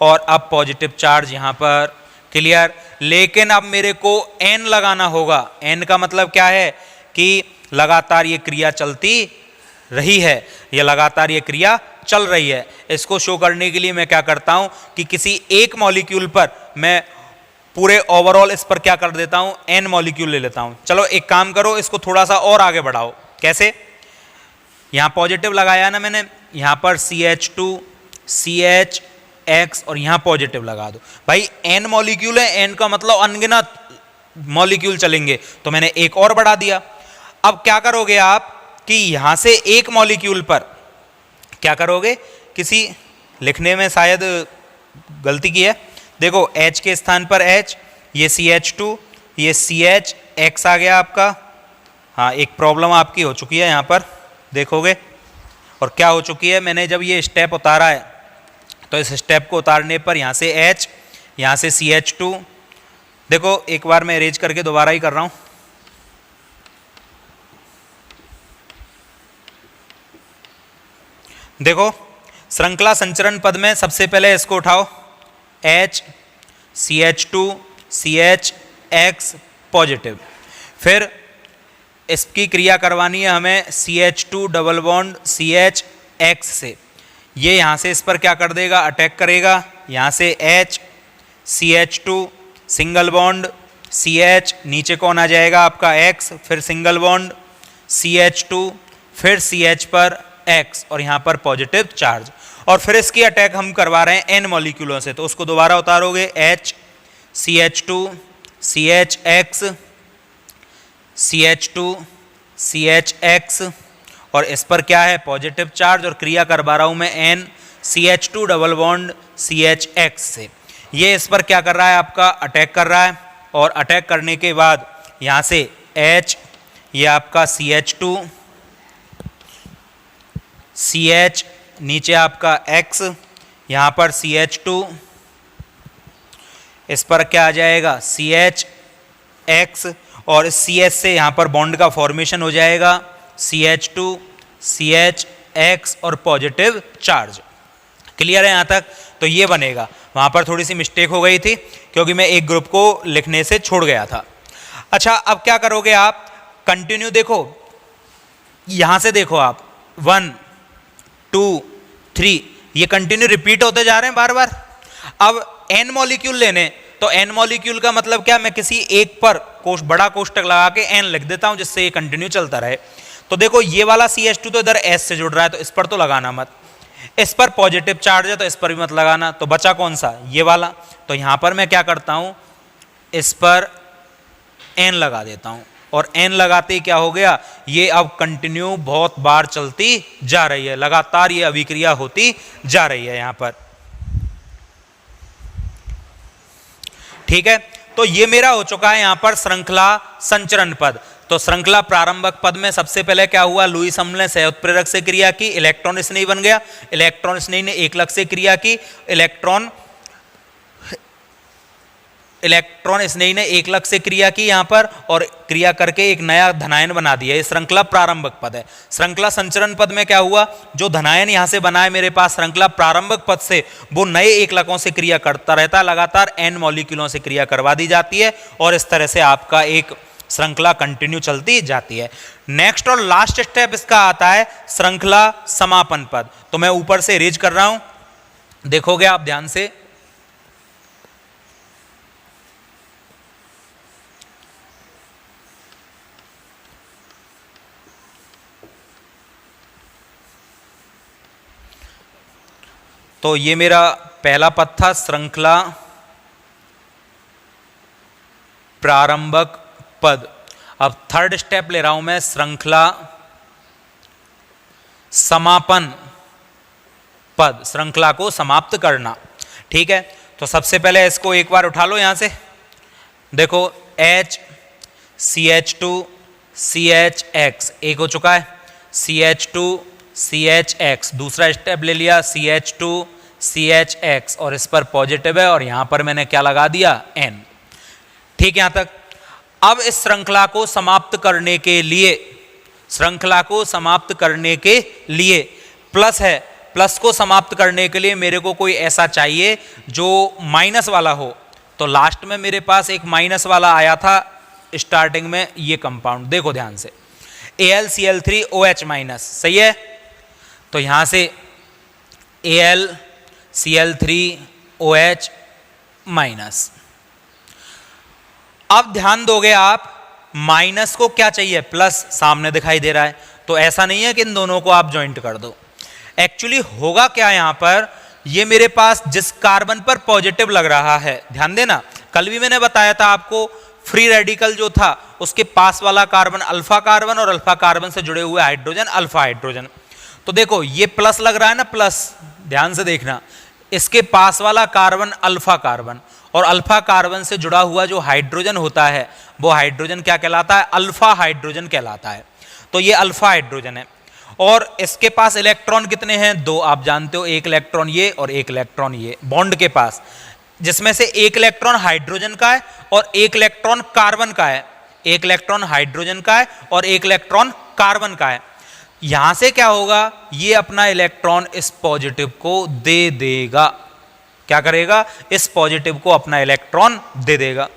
Speaker 1: और अब पॉजिटिव चार्ज यहाँ पर, क्लियर। लेकिन अब मेरे को N लगाना होगा। N का मतलब क्या है कि लगातार ये क्रिया चलती रही है, ये लगातार ये क्रिया चल रही है। इसको शो करने के लिए मैं क्या करता हूं कि किसी एक मॉलिक्यूल पर मैं पूरे ओवरऑल इस पर क्या कर देता हूं, N मॉलिक्यूल ले लेता हूं। चलो एक काम करो, इसको थोड़ा सा और आगे बढ़ाओ। कैसे, यहां पॉजिटिव लगाया ना मैंने, यहां पर CH2 CH X और यहां पॉजिटिव लगा दो। भाई N मॉलिक्यूल है, N का मतलब अनगिनत मॉलिक्यूल चलेंगे, तो मैंने एक और बढ़ा दिया। अब क्या करोगे आप कि यहां से एक मॉलिक्यूल पर क्या करोगे, किसी लिखने में शायद गलती की है, देखो H के स्थान पर H, ये CH2, ये CH X आ गया आपका। हाँ, एक प्रॉब्लम आपकी हो चुकी है यहाँ पर, देखोगे। और क्या हो चुकी है, मैंने जब ये स्टेप उतारा है तो इस स्टेप को उतारने पर यहाँ से H, यहाँ से CH2, देखो एक बार मैं अरेंज करके दोबारा ही कर रहा हूँ। देखो श्रृंखला संचरण पद में सबसे पहले इसको उठाओ, H CH2 CH X positive, फिर इसकी क्रिया करवानी है हमें CH2 double bond CH X से। ये यहाँ से इस पर क्या कर देगा, अटैक करेगा। यहाँ से H CH2 single bond CH, नीचे कौन आ जाएगा आपका X, फिर सिंगल बॉन्ड CH2, फिर CH पर X और यहाँ पर पॉजिटिव चार्ज। और फिर इसकी अटैक हम करवा रहे हैं N मॉलिक्यूलों से, तो उसको दोबारा उतारोगे, H CH2 CH X CH2 CH X और इस पर क्या है पॉजिटिव चार्ज, और क्रिया करवा रहा हूँ मैं N CH2 double bond CH X से। ये इस पर क्या कर रहा है आपका, अटैक कर रहा है। और अटैक करने के बाद यहाँ से H, ये आपका CH2 CH, नीचे आपका X, यहाँ पर CH2, इस पर क्या आ जाएगा CH X, और इस CH से यहाँ पर बॉन्ड का फॉर्मेशन हो जाएगा CH2 CH X और पॉजिटिव चार्ज। क्लियर है यहाँ तक? तो ये बनेगा। वहाँ पर थोड़ी सी मिस्टेक हो गई थी क्योंकि मैं एक ग्रुप को लिखने से छोड़ गया था। अच्छा, अब क्या करोगे आप, कंटिन्यू देखो, यहाँ से देखो आप 1 2 3, ये कंटिन्यू रिपीट होते जा रहे हैं बार बार। अब N मॉलिक्यूल लेने, तो N मॉलिक्यूल का मतलब क्या, मैं किसी एक पर बड़ा कोष्टक लगा के N लिख देता हूं जिससे ये कंटिन्यू चलता रहे। तो देखो ये वाला CH2 तो इधर S से जुड़ रहा है, तो इस पर तो लगाना मत। इस पर पॉजिटिव चार्ज है तो इस पर भी मत लगाना। तो बचा कौन सा, ये वाला। तो यहां पर मैं क्या करता हूं, इस पर N लगा देता हूं, और N लगाते ही क्या हो गया, ये अब कंटिन्यू बहुत बार चलती जा रही है, लगातार ये अभिक्रिया होती जा रही है यहां पर। ठीक है, तो ये मेरा हो चुका है यहां पर श्रृंखला संचरण पद। तो श्रृंखला प्रारंभक पद में सबसे पहले क्या हुआ, लुईस अम्ल ने सहउत्प्रेरक से क्रिया की, इलेक्ट्रॉन स्नेही बन गया। इलेक्ट्रॉन स्नेही ने एकलक से क्रिया की, इलेक्ट्रॉन स्नेही ने एकलक से क्रिया की यहां पर, और क्रिया करके एक नया धनायन बना दिया। ये श्रृंखला प्रारंभक पद है। श्रृंखला संचरण पद में क्या हुआ, जो धनायन यहां से बना है मेरे पास श्रृंखला प्रारंभक पद से, वो नए एकलकों से क्रिया करता रहता है, लगातार N मॉलिक्यूलों से क्रिया करवा दी जाती है, और इस तरह से आपका एक श्रृंखला कंटिन्यू चलती जाती है। नेक्स्ट और लास्ट स्टेप इसका आता है श्रृंखला समापन पद। तो मैं ऊपर से इरेज कर रहा हूं, देखोगे आप ध्यान से। तो ये मेरा पहला पद था श्रृंखला प्रारंभक पद। अब थर्ड स्टेप ले रहा हूं मैं, श्रृंखला समापन पद, श्रृंखला को समाप्त करना। ठीक है, तो सबसे पहले इसको एक बार उठा लो यहां से, देखो H CH2 CH(X) एक हो चुका है, CH2 CH(X) दूसरा स्टेप ले लिया, CH2 CH(X) और इस पर पॉजिटिव है और यहां पर मैंने क्या लगा दिया, N। ठीक है यहां तक। अब इस श्रृंखला को समाप्त करने के लिए, श्रृंखला को समाप्त करने के लिए प्लस है, प्लस को समाप्त करने के लिए मेरे को कोई ऐसा चाहिए जो माइनस वाला हो। तो लास्ट में मेरे पास एक माइनस वाला आया था स्टार्टिंग में, ये कंपाउंड देखो ध्यान से, AlCl3OH-, सही है। तो यहां से AlCl3OH-। अब ध्यान दोगे आप, माइनस को क्या चाहिए, प्लस, सामने दिखाई दे रहा है। तो ऐसा नहीं है कि इन दोनों को आप ज्वाइंट कर दो। एक्चुअली होगा क्या यहां पर, ये मेरे पास जिस कार्बन पर पॉजिटिव लग रहा है, ध्यान देना, कल भी मैंने बताया था आपको, फ्री रेडिकल जो था उसके पास वाला कार्बन अल्फा कार्बन और अल्फा कार्बन से जुड़े हुए हाइड्रोजन अल्फा हाइड्रोजन। तो देखो ये प्लस लग रहा है ना, प्लस, ध्यान से देखना, इसके पास वाला कार्बन अल्फा कार्बन और अल्फा कार्बन से जुड़ा हुआ जो हाइड्रोजन होता है वो हाइड्रोजन क्या कहलाता है, अल्फा हाइड्रोजन कहलाता है। तो ये अल्फा हाइड्रोजन है और इसके पास इलेक्ट्रॉन कितने हैं, 2, आप जानते हो, एक इलेक्ट्रॉन ये और एक इलेक्ट्रॉन ये बॉन्ड के पास, जिसमें से एक इलेक्ट्रॉन हाइड्रोजन का है और एक इलेक्ट्रॉन कार्बन का है, एक इलेक्ट्रॉन हाइड्रोजन का है और एक इलेक्ट्रॉन कार्बन का है। यहां से क्या होगा, ये अपना इलेक्ट्रॉन इस पॉजिटिव को दे देगा, क्या करेगा, इस पॉजिटिव को अपना इलेक्ट्रॉन दे देगा।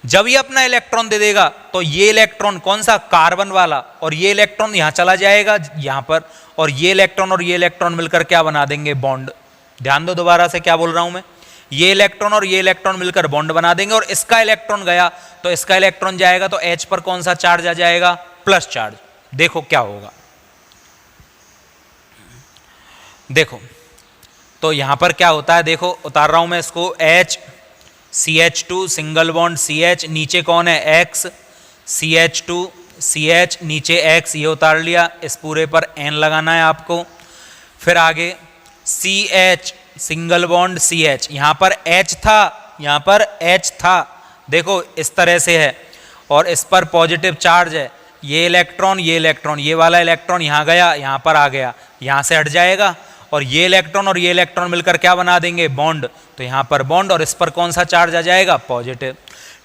Speaker 1: जब ये अपना इलेक्ट्रॉन दे देगा तो ये इलेक्ट्रॉन कौन सा, कार्बन वाला, और ये इलेक्ट्रॉन यहां चला जाएगा यहां पर, और ये इलेक्ट्रॉन और ये इलेक्ट्रॉन मिलकर क्या बना देंगे, बॉन्ड। ध्यान दो दोबारा से क्या बोल रहा हूं मैं, ये इलेक्ट्रॉन और ये इलेक्ट्रॉन मिलकर बॉन्ड बना देंगे और इसका इलेक्ट्रॉन गया तो इसका इलेक्ट्रॉन जाएगा तो H पर कौन सा चार्ज आ जाएगा, प्लस चार्ज। देखो क्या होगा, देखो तो यहां पर क्या होता है, देखो उतार रहा हूं मैं इसको, H CH2 single bond CH, नीचे कौन है, X, CH2 CH, नीचे X, ये उतार लिया, इस पूरे पर N लगाना है आपको। फिर आगे CH सिंगल बॉन्ड CH, यहां पर H था, यहां पर H था, देखो इस तरह से है और इस पर पॉजिटिव चार्ज है, ये इलेक्ट्रॉन ये वाला इलेक्ट्रॉन यहां गया, यहां पर आ गया, यहां से हट जाएगा और ये इलेक्ट्रॉन और ये इलेक्ट्रॉन मिलकर क्या बना देंगे, बॉन्ड। तो यहां पर बॉन्ड और इस पर कौन सा चार्ज आ जाएगा, पॉजिटिव।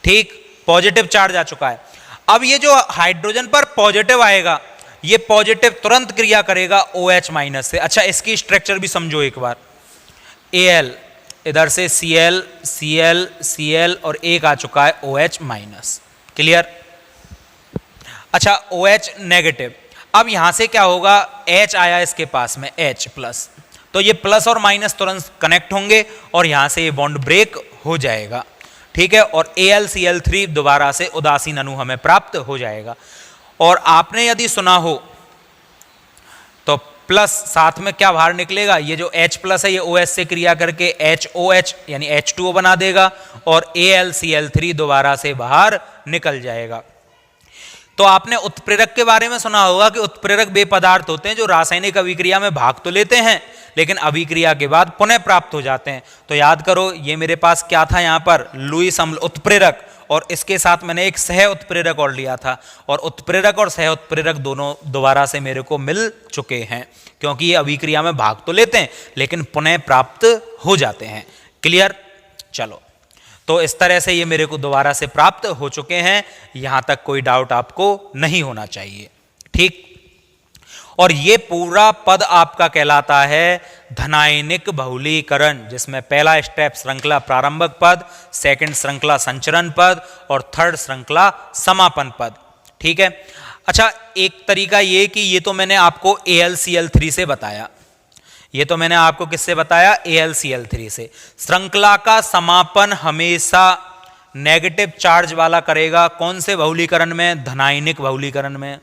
Speaker 1: ठीक, पॉजिटिव चार्ज आ चुका है। अब ये जो हाइड्रोजन पर पॉजिटिव आएगा, ये पॉजिटिव तुरंत क्रिया करेगा OH- से। अच्छा इसकी स्ट्रक्चर भी समझो एक बार, Al, इधर से Cl Cl Cl और एक आ चुका है OH-, क्लियर। अच्छा OH नेगेटिव, अब यहां से क्या होगा, H आया इसके पास में, H प्लस, तो ये प्लस और माइनस तुरंत कनेक्ट होंगे और यहां से ये बॉन्ड ब्रेक हो जाएगा, ठीक है, और AlCl3 दोबारा से उदासीन अणु हमें प्राप्त हो जाएगा। और आपने यदि सुना हो तो प्लस साथ में क्या बाहर निकलेगा, ये जो H प्लस है ये OH से क्रिया करके HOH यानी H2O बना देगा और AlCl3 दोबारा से बाहर निकल जाएगा। तो आपने उत्प्रेरक के बारे में सुना होगा कि उत्प्रेरक वे पदार्थ होते हैं जो रासायनिक अभिक्रिया में भाग तो लेते हैं लेकिन अभिक्रिया के बाद पुनः प्राप्त हो जाते हैं। तो याद करो ये मेरे पास क्या था, यहाँ पर लुईस अम्ल उत्प्रेरक, और इसके साथ मैंने एक सह उत्प्रेरक और लिया था, और उत्प्रेरक और सह उत्प्रेरक दोनों दोबारा से मेरे को मिल चुके हैं क्योंकि ये अभिक्रिया में भाग तो लेते हैं लेकिन पुनः प्राप्त हो जाते हैं। क्लियर, चलो तो इस तरह से ये मेरे को दोबारा से प्राप्त हो चुके हैं, यहां तक कोई डाउट आपको नहीं होना चाहिए, ठीक। और ये पूरा पद आपका कहलाता है धनायनिक बहुलीकरण, जिसमें पहला स्टेप श्रृंखला प्रारंभक पद, सेकंड श्रृंखला संचरण पद और थर्ड श्रृंखला समापन पद, ठीक है। अच्छा एक तरीका ये कि ये तो मैंने आपको AlCl3 से बताया, ये तो मैंने आपको किससे बताया, AlCl3 से। श्रृंखला का समापन हमेशा नेगेटिव चार्ज वाला करेगा, कौन से बहुलीकरण में, धनायनिक बहुलीकरण में।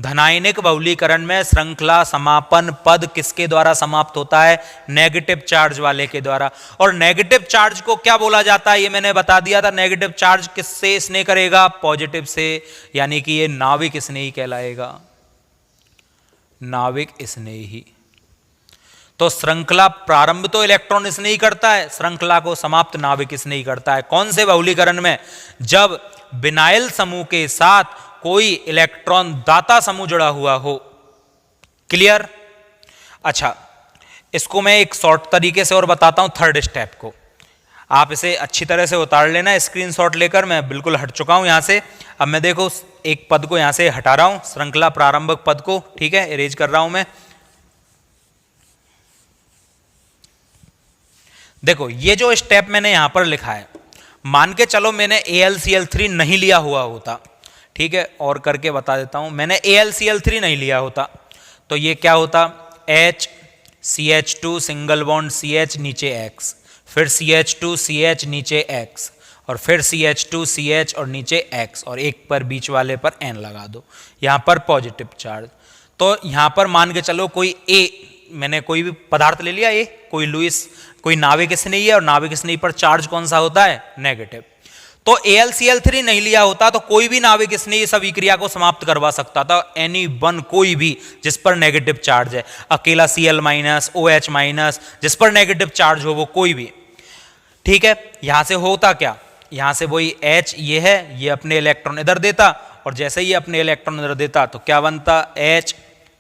Speaker 1: धनायनिक बहुलीकरण में श्रृंखला समापन पद किसके द्वारा समाप्त होता है, नेगेटिव चार्ज वाले के द्वारा। और नेगेटिव चार्ज को क्या बोला जाता है, ये मैंने बता दिया था। नेगेटिव चार्ज किससे स्नेह करेगा, पॉजिटिव से, यानी कि ये नाविक स्नेही कहलाएगा, नाविक स्नेही। तो श्रृंखला प्रारंभ तो इलेक्ट्रॉन स्नेही करता है, श्रृंखला को समाप्त नाविक स्नेही करता है। कौन से बहुलीकरण में, जब विनाइल समूह के साथ कोई इलेक्ट्रॉन दाता समूह जुड़ा हुआ हो। क्लियर? अच्छा, इसको मैं एक शॉर्ट तरीके से और बताता हूं, थर्ड स्टेप को आप इसे अच्छी तरह से उतार लेना स्क्रीनशॉट लेकर। मैं बिल्कुल हट चुका हूं यहां से। अब मैं देखो एक पद को यहां से हटा रहा हूं, श्रृंखला प्रारंभक पद को, ठीक है, इरेज कर रहा हूं मैं। देखो ये जो स्टेप मैंने यहां पर लिखा है, मान के चलो मैंने AlCl3 नहीं लिया हुआ होता, ठीक है, और करके बता देता हूं, मैंने AlCl3 नहीं लिया होता तो ये क्या होता, HCH2 सिंगल बॉन्ड CH नीचे X, फिर CH2CH नीचे X, और फिर CH2CH और नीचे X, और एक पर बीच वाले पर N लगा दो, यहां पर पॉजिटिव चार्ज। तो यहां पर मान के चलो कोई A, मैंने कोई भी पदार्थ ले लिया, A कोई लुईस, कोई नाविक स्नेही है, और नाविक स्नेही पर चार्ज कौन सा होता है, नेगेटिव। तो AlCl3 नहीं लिया होता तो कोई भी नाविक स्नेही इस अभिक्रिया को समाप्त करवा सकता था, एनी वन, कोई भी जिस पर नेगेटिव चार्ज है, अकेला Cl- OH- जिस पर नेगेटिव चार्ज हो वो कोई भी, ठीक है। यहां से होता क्या, यहां से वही H ये है, ये अपने इलेक्ट्रॉन इधर देता, और जैसे ही अपने इलेक्ट्रॉन इधर देता तो क्या बनता, H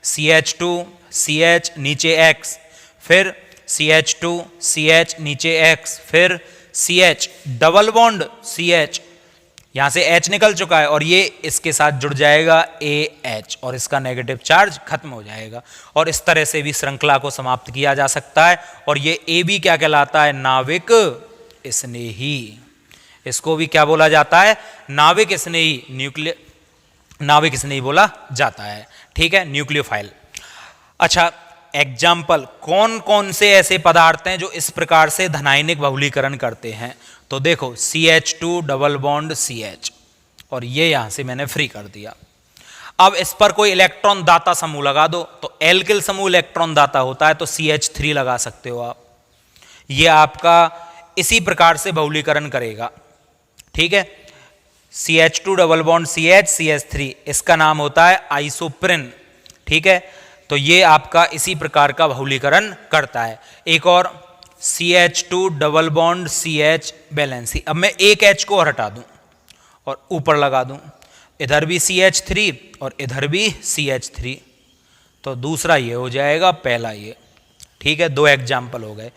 Speaker 1: CH2 CH नीचे X, फिर CH2 CH नीचे X, फिर CH डबल बॉन्ड CH, यहां से H निकल चुका है और ये इसके साथ जुड़ जाएगा AH, और इसका नेगेटिव चार्ज खत्म हो जाएगा। और इस तरह से भी श्रृंखला को समाप्त किया जा सकता है। और ये AB क्या कहलाता है, नाविक स्नेही। इसको भी क्या बोला जाता है, नाविक स्नेही, नाविक स्नेही बोला जाता है, ठीक है, न्यूक्लियोफाइल। अच्छा, एग्जाम्पल, कौन कौन से ऐसे पदार्थ हैं जो इस प्रकार से धनायनिक बहुलीकरण करते हैं। तो देखो CH2 डबल बॉन्ड CH, और ये यहां से मैंने फ्री कर दिया। अब इस पर कोई इलेक्ट्रॉन दाता समूह लगा दो, तो एल्किल समूह इलेक्ट्रॉन दाता होता है, तो CH3 लगा सकते हो आप। ये आपका इसी प्रकार से बहुलीकरण करेगा, ठीक है। CH2 double bond CH CH3, इसका नाम होता है आइसोप्रिन, ठीक है। तो ये आपका इसी प्रकार का बहुलीकरण करता है। एक और CH2 double bond CH valency, अब मैं एक H को हटा दूं और ऊपर लगा दूं, इधर भी CH3 और इधर भी CH3, तो दूसरा ये हो जाएगा, पहला ये, ठीक है। दो एग्जाम्पल हो गए।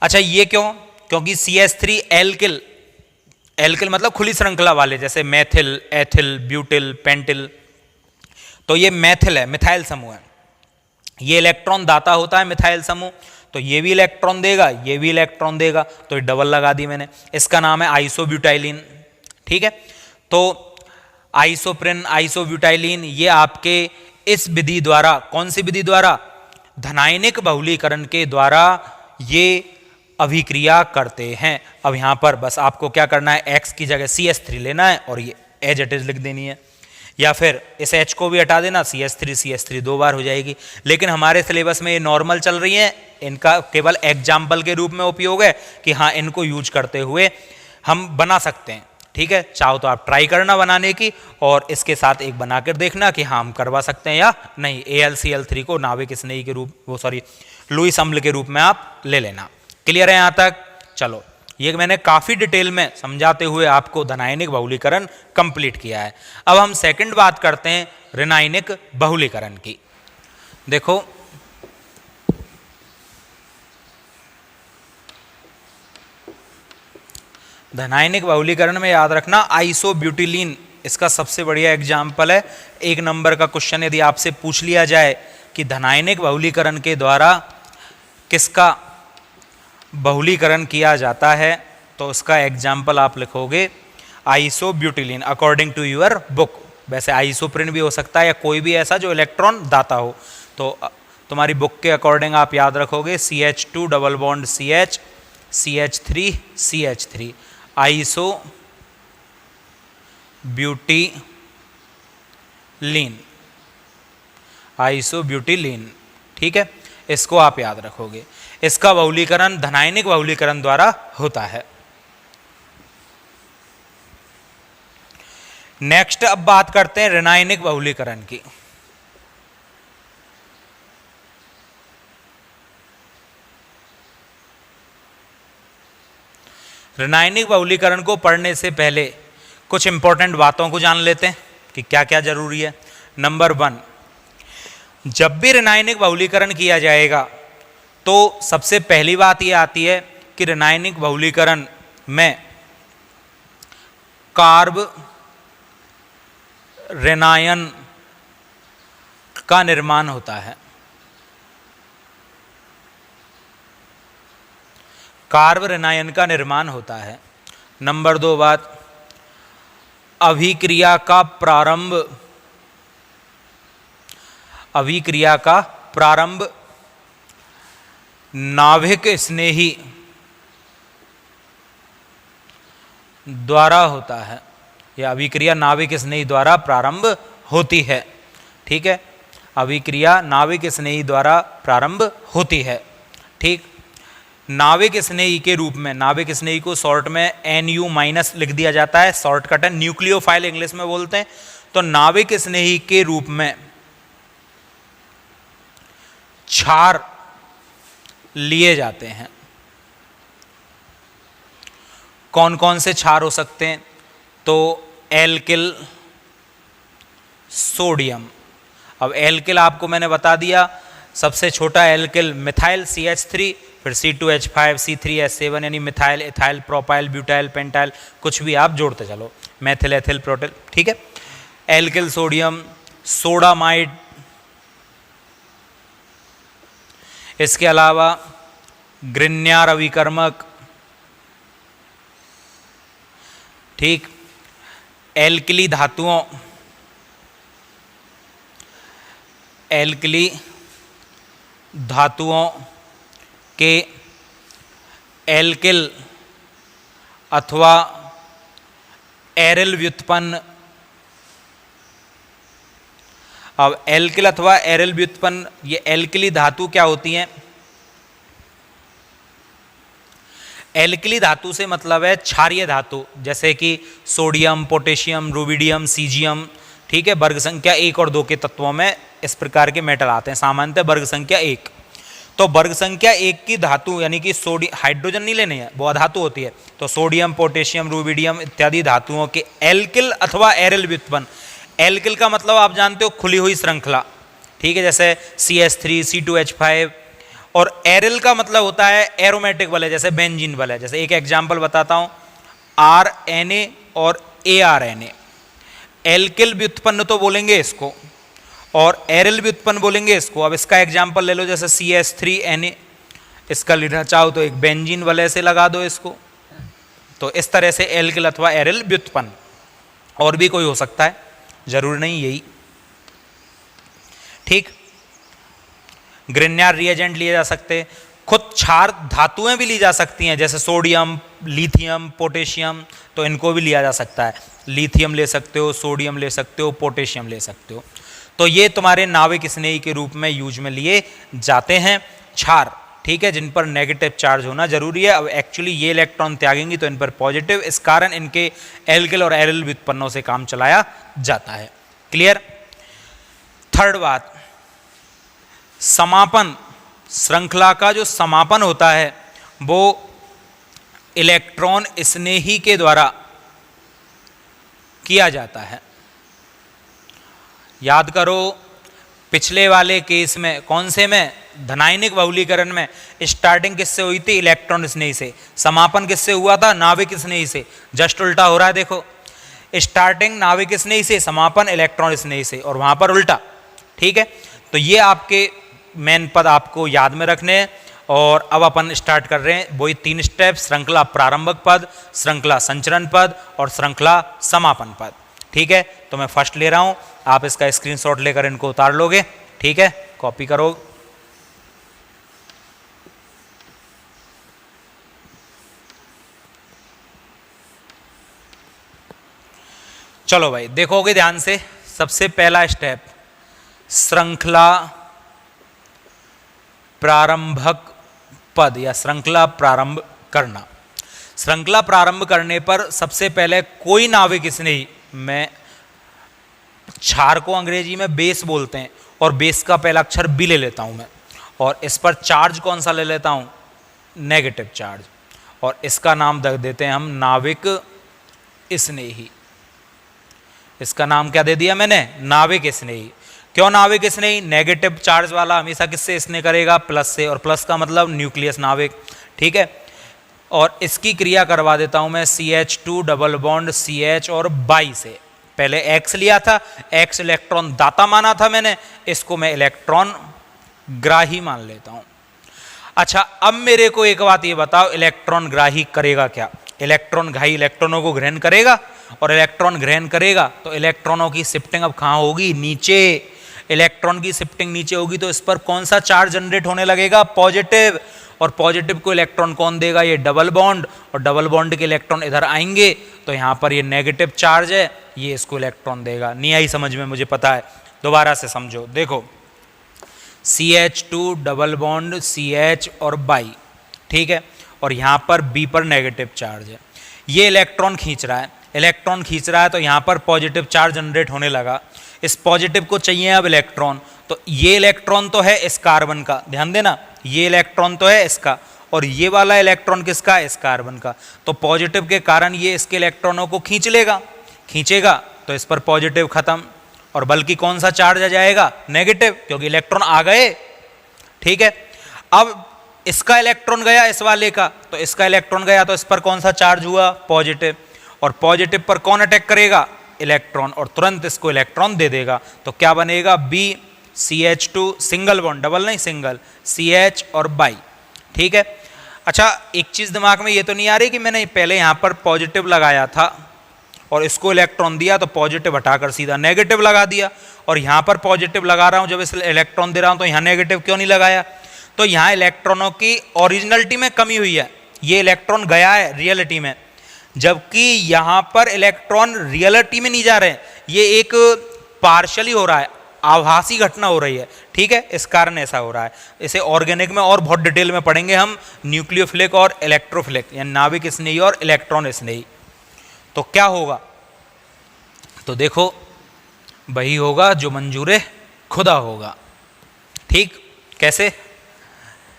Speaker 1: अच्छा, ये क्यों, क्योंकि CH3 एल्किल, एल्किल मतलब खुली श्रृंखला वाले, जैसे मैथिल, एथिल, ब्यूटिल, पेंटिल, तो ये मैथिल है, मिथाइल समूह है। ये इलेक्ट्रॉन दाता होता है मिथाइल समूह, तो ये भी इलेक्ट्रॉन देगा, ये भी इलेक्ट्रॉन देगा, तो ये डबल लगा दी मैंने। इसका नाम है आइसोब्यूटाइलिन, ठीक है। तो आइसोप्रिन, आइसोब्यूटाइलिन, ये आपके इस विधि द्वारा, कौन सी विधि द्वारा, धनायनिक बहुलीकरण के द्वारा ये अभिक्रिया करते हैं। अब यहां पर बस आपको क्या करना है, X की जगह CH3 लेना है और ये एज इट इज लिख देनी है, या फिर इस H को भी हटा देना, CH3 दो बार हो जाएगी। लेकिन हमारे सिलेबस में ये नॉर्मल चल रही है, इनका केवल एग्जाम्पल के रूप में उपयोग है कि हाँ, इनको यूज करते हुए हम बना सकते हैं, ठीक है। चाहो तो आप ट्राई करना बनाने की, और इसके साथ एक बनाकर देखना कि हाँ हम करवा सकते हैं या नहीं। AlCl3 को नाविक स्नेही के रूप, लुईस अम्ल के रूप में आप ले लेना। क्लियर है यहां तक? चलो, ये मैंने काफी डिटेल में समझाते हुए आपको धनायनिक बहुलीकरण कंप्लीट किया है। अब हम सेकंड बात करते हैं ऋणायनिक बहुलीकरण की। देखो, धनायनिक बहुलीकरण में याद रखना आइसोब्यूटिलीन इसका सबसे बढ़िया एग्जाम्पल है। एक नंबर का क्वेश्चन यदि आपसे पूछ लिया जाए कि धनायनिक बहुलीकरण के द्वारा किसका बहुलीकरण किया जाता है, तो उसका एग्जाम्पल आप लिखोगे आइसोब्यूटिलीन अकॉर्डिंग टू यूर बुक। वैसे आइसोप्रिन भी हो सकता है या कोई भी ऐसा जो इलेक्ट्रॉन दाता हो, तो तुम्हारी बुक के अकॉर्डिंग आप याद रखोगे CH2 double bond CH CH3 CH3 आइसोब्यूटिलीन, ठीक है। इसको आप याद रखोगे। इसका बहुलीकरण धनायनिक बहुलीकरण द्वारा होता है। नेक्स्ट अब बात करते हैं ऋणायनिक बहुलीकरण की। ऋणायनिक बहुलीकरण को पढ़ने से पहले कुछ इंपॉर्टेंट बातों को जान लेते हैं, कि क्या क्या जरूरी है। नंबर 1, जब भी रासायनिक बहुलीकरण किया जाएगा तो सबसे पहली बात ये आती है कि रासायनिक बहुलीकरण में कार्ब रेनायन का निर्माण होता है। कार्ब रेनायन का निर्माण होता है। नंबर 2 बात, अभिक्रिया का प्रारंभ नाभिक स्नेही द्वारा होता है, यह अभिक्रिया नाभिक स्नेही द्वारा प्रारंभ होती है। ठीक है, अभिक्रिया नाभिक स्नेही द्वारा प्रारंभ होती है। ठीक, नाभिक स्नेही के रूप में, नाभिक स्नेही को शॉर्ट में NU- लिख दिया जाता है, शॉर्टकट है, न्यूक्लियोफाइल इंग्लिश में बोलते हैं। तो नाभिक स्नेही के रूप में क्षार लिए जाते हैं। कौन कौन से क्षार हो सकते हैं? तो एल्किल, सोडियम। अब एल्किल आपको मैंने बता दिया, सबसे छोटा एल्किल मिथाइल CH3, फिर C2H5 C3H7 यानी methyl, ethyl, propyl, butyl, pentyl, कुछ भी आप जोड़ते चलो, मैथिल, एथिल, प्रोटिल। ठीक है, एल्किल सोडियम, सोडामाइड, इसके अलावा ग्रिन्यार अभिकर्मक। ठीक, एल्कली धातुओं, एल्कली धातुओं के एल्किल अथवा एरिल व्युत्पन्न। अब एल्किल अथवा एरिल व्युत्पन्न, ये एल्कली धातु क्या होती हैं? एल्कली धातु से मतलब है क्षारीय धातु, जैसे कि सोडियम, पोटेशियम, रुबिडियम, सीजियम। ठीक है, वर्ग संख्या 1 और 2 के तत्वों में इस प्रकार के मेटल आते हैं, सामान्यतः वर्ग संख्या 1। तो वर्ग संख्या 1 की धातु यानी कि सोडियम, हाइड्रोजन नहीं लेने हैं, वो अधातु होती है। तो सोडियम, पोटेशियम, रुबिडियम इत्यादि धातुओं के एल्किल अथवा एरिल व्युत्पन्न। एल्किल का मतलब आप जानते हो खुली हुई श्रृंखला। ठीक है, जैसे CH3 C2H5। और एरिल का मतलब होता है एरोमेटिक वलय, जैसे बेंजीन वलय। जैसे एक एग्जाम्पल बताता हूं, RNA और ARNA। एल्किल व्युत्पन्न तो बोलेंगे इसको और एरिल व्युत्पन्न बोलेंगे इसको। अब इसका एग्जाम्पल ले लो, जैसे CH3Na, इसका लेना चाहो तो एक बेंजीन वलय से लगा दो इसको। तो इस तरह से एल्किल अथवा एरिल व्युत्पन्न। और भी कोई हो सकता है, जरूर नहीं यही। ठीक, ग्रिन्यार रिएजेंट लिए जा सकते हैं, खुद क्षार धातुएं भी ली जा सकती हैं, जैसे सोडियम, लिथियम, पोटेशियम। तो इनको भी लिया जा सकता है, लिथियम ले सकते हो, सोडियम ले सकते हो, पोटेशियम ले सकते हो। तो ये तुम्हारे नाभिक स्नेही के रूप में यूज में लिए जाते हैं क्षार। ठीक है, जिन पर नेगेटिव चार्ज होना जरूरी है। अब एक्चुअली ये इलेक्ट्रॉन त्यागेंगी तो इन पर पॉजिटिव, इस कारण इनके एल्किल और एरिल व्युत्पन्नों से काम चलाया जाता है। क्लियर? थर्ड बात, समापन, श्रृंखला का जो समापन होता है वो इलेक्ट्रॉन स्नेही के द्वारा किया जाता है। याद करो, पिछले वाले केस में, कौन से में? धनायनिक बहुलीकरण में स्टार्टिंग किससे हुई थी? इलेक्ट्रॉन स्नेही से। समापन किससे हुआ था? नाभिक स्नेही से। जस्ट उल्टा हो रहा है, देखो, स्टार्टिंग नाभिक स्नेही से, समापन इलेक्ट्रॉन स्नेही से, और वहां पर उल्टा। ठीक है, तो ये आपके मेन पद आपको याद में रखने हैं। और अब अपन स्टार्ट कर रहे हैं वही 3 स्टेप, श्रृंखला प्रारंभक पद, श्रृंखला संचरण पद और श्रृंखला समापन पद। ठीक है, तो मैं फर्स्ट ले रहा हूं, आप इसका स्क्रीनशॉट लेकर इनको उतार लोगे। ठीक है, कॉपी करो। चलो भाई, देखोगे ध्यान से। सबसे पहला स्टेप, श्रृंखला प्रारंभक पद या श्रृंखला प्रारंभ करना। श्रृंखला प्रारंभ करने पर सबसे पहले कोई नाभिक स्नेही, मैं क्षार को अंग्रेजी में बेस बोलते हैं और बेस का पहला अक्षर बी ले लेता हूं मैं, और इस पर चार्ज कौन सा ले लेता हूं? Negative charge. और इसका नाम रख देते हैं हम नाभिक स्नेही। इसका नाम क्या दे दिया मैंने, नाविक स्नेही। क्यों नाविक स्नेही, नेगेटिव चार्ज वाला हमेशा किससे स्नेह करेगा, प्लस से, और प्लस का मतलब न्यूक्लियस नाविक, ठीक है। और इसकी क्रिया करवा देता हूं मैं CH2 डबल बॉन्ड CH और बाई से। पहले X लिया था, X इलेक्ट्रॉन दाता माना था मैंने, इसको मैं इलेक्ट्रॉन ग्राही मान लेता हूं। अच्छा, अब मेरे को एक बात ये बताओ, इलेक्ट्रॉन ग्राही करेगा क्या? इलेक्ट्रॉन ग्राही इलेक्ट्रॉनों को ग्रहण करेगा, और इलेक्ट्रॉन ग्रहण करेगा तो इलेक्ट्रॉनों की शिफ्टिंग अब कहां होगी, नीचे। इलेक्ट्रॉन की शिफ्टिंग नीचे होगी तो इस पर कौन सा चार्ज जनरेट होने लगेगा, पॉजिटिव। और पॉजिटिव को इलेक्ट्रॉन कौन देगा, ये डबल बॉन्ड, और डबल बॉन्ड के इलेक्ट्रॉन इधर आएंगे तो यहां पर ये नेगेटिव चार्ज है, ये इसको इलेक्ट्रॉन देगा। नहीं आई समझ में, मुझे पता है, दोबारा से समझो। देखो CH2 डबल बॉन्ड CH और बाई, ठीक है, और यहां पर B पर नेगेटिव चार्ज है, ये इलेक्ट्रॉन खींच रहा है, इलेक्ट्रॉन खींच रहा है तो यहां पर पॉजिटिव चार्ज जनरेट होने लगा। इस पॉजिटिव को चाहिए अब इलेक्ट्रॉन, तो ये इलेक्ट्रॉन तो है इस कार्बन का, ध्यान देना, ये इलेक्ट्रॉन तो है इसका, और ये वाला इलेक्ट्रॉन किसका, इस कार्बन का। तो पॉजिटिव के कारण ये इसके इलेक्ट्रॉनों को खींच लेगा, खींचेगा तो इस पर पॉजिटिव खत्म, और बल्कि कौन सा चार्ज आ जाएगा, नेगेटिव, क्योंकि इलेक्ट्रॉन आ गए, ठीक है। अब इसका इलेक्ट्रॉन गया इस वाले का, तो इसका इलेक्ट्रॉन गया तो इस पर कौन सा चार्ज हुआ, पॉजिटिव, और पॉजिटिव पर कौन अटैक करेगा, इलेक्ट्रॉन, और तुरंत इसको इलेक्ट्रॉन दे देगा। तो क्या बनेगा, BCH2 सिंगल बॉन्ड, डबल नहीं सिंगल, CH और बाई, ठीक है। अच्छा, एक चीज दिमाग में ये तो नहीं आ रही कि मैंने पहले यहां पर पॉजिटिव लगाया था और इसको इलेक्ट्रॉन दिया, तो पॉजिटिव हटाकर सीधा नेगेटिव लगा दिया, और यहां पर पॉजिटिव लगा रहा हूं, जब इस इलेक्ट्रॉन दे रहा हूं तो यहां नेगेटिव क्यों नहीं लगाया। तो यहां इलेक्ट्रॉनों की ओरिजिनलिटी में कमी हुई है, ये इलेक्ट्रॉन गया है रियलिटी में, जबकि यहां पर इलेक्ट्रॉन रियलिटी में नहीं जा रहे हैं, ये एक पार्शियली हो रहा है, आभासी घटना हो रही है, ठीक है, इस कारण ऐसा हो रहा है। इसे ऑर्गेनिक में और बहुत डिटेल में पढ़ेंगे हम, न्यूक्लियोफिलिक और इलेक्ट्रोफिलिक, यानी नाभिक स्नेही और इलेक्ट्रॉन स्नेही। तो क्या होगा, तो देखो वही होगा जो मंजूर खुदा होगा, ठीक। कैसे,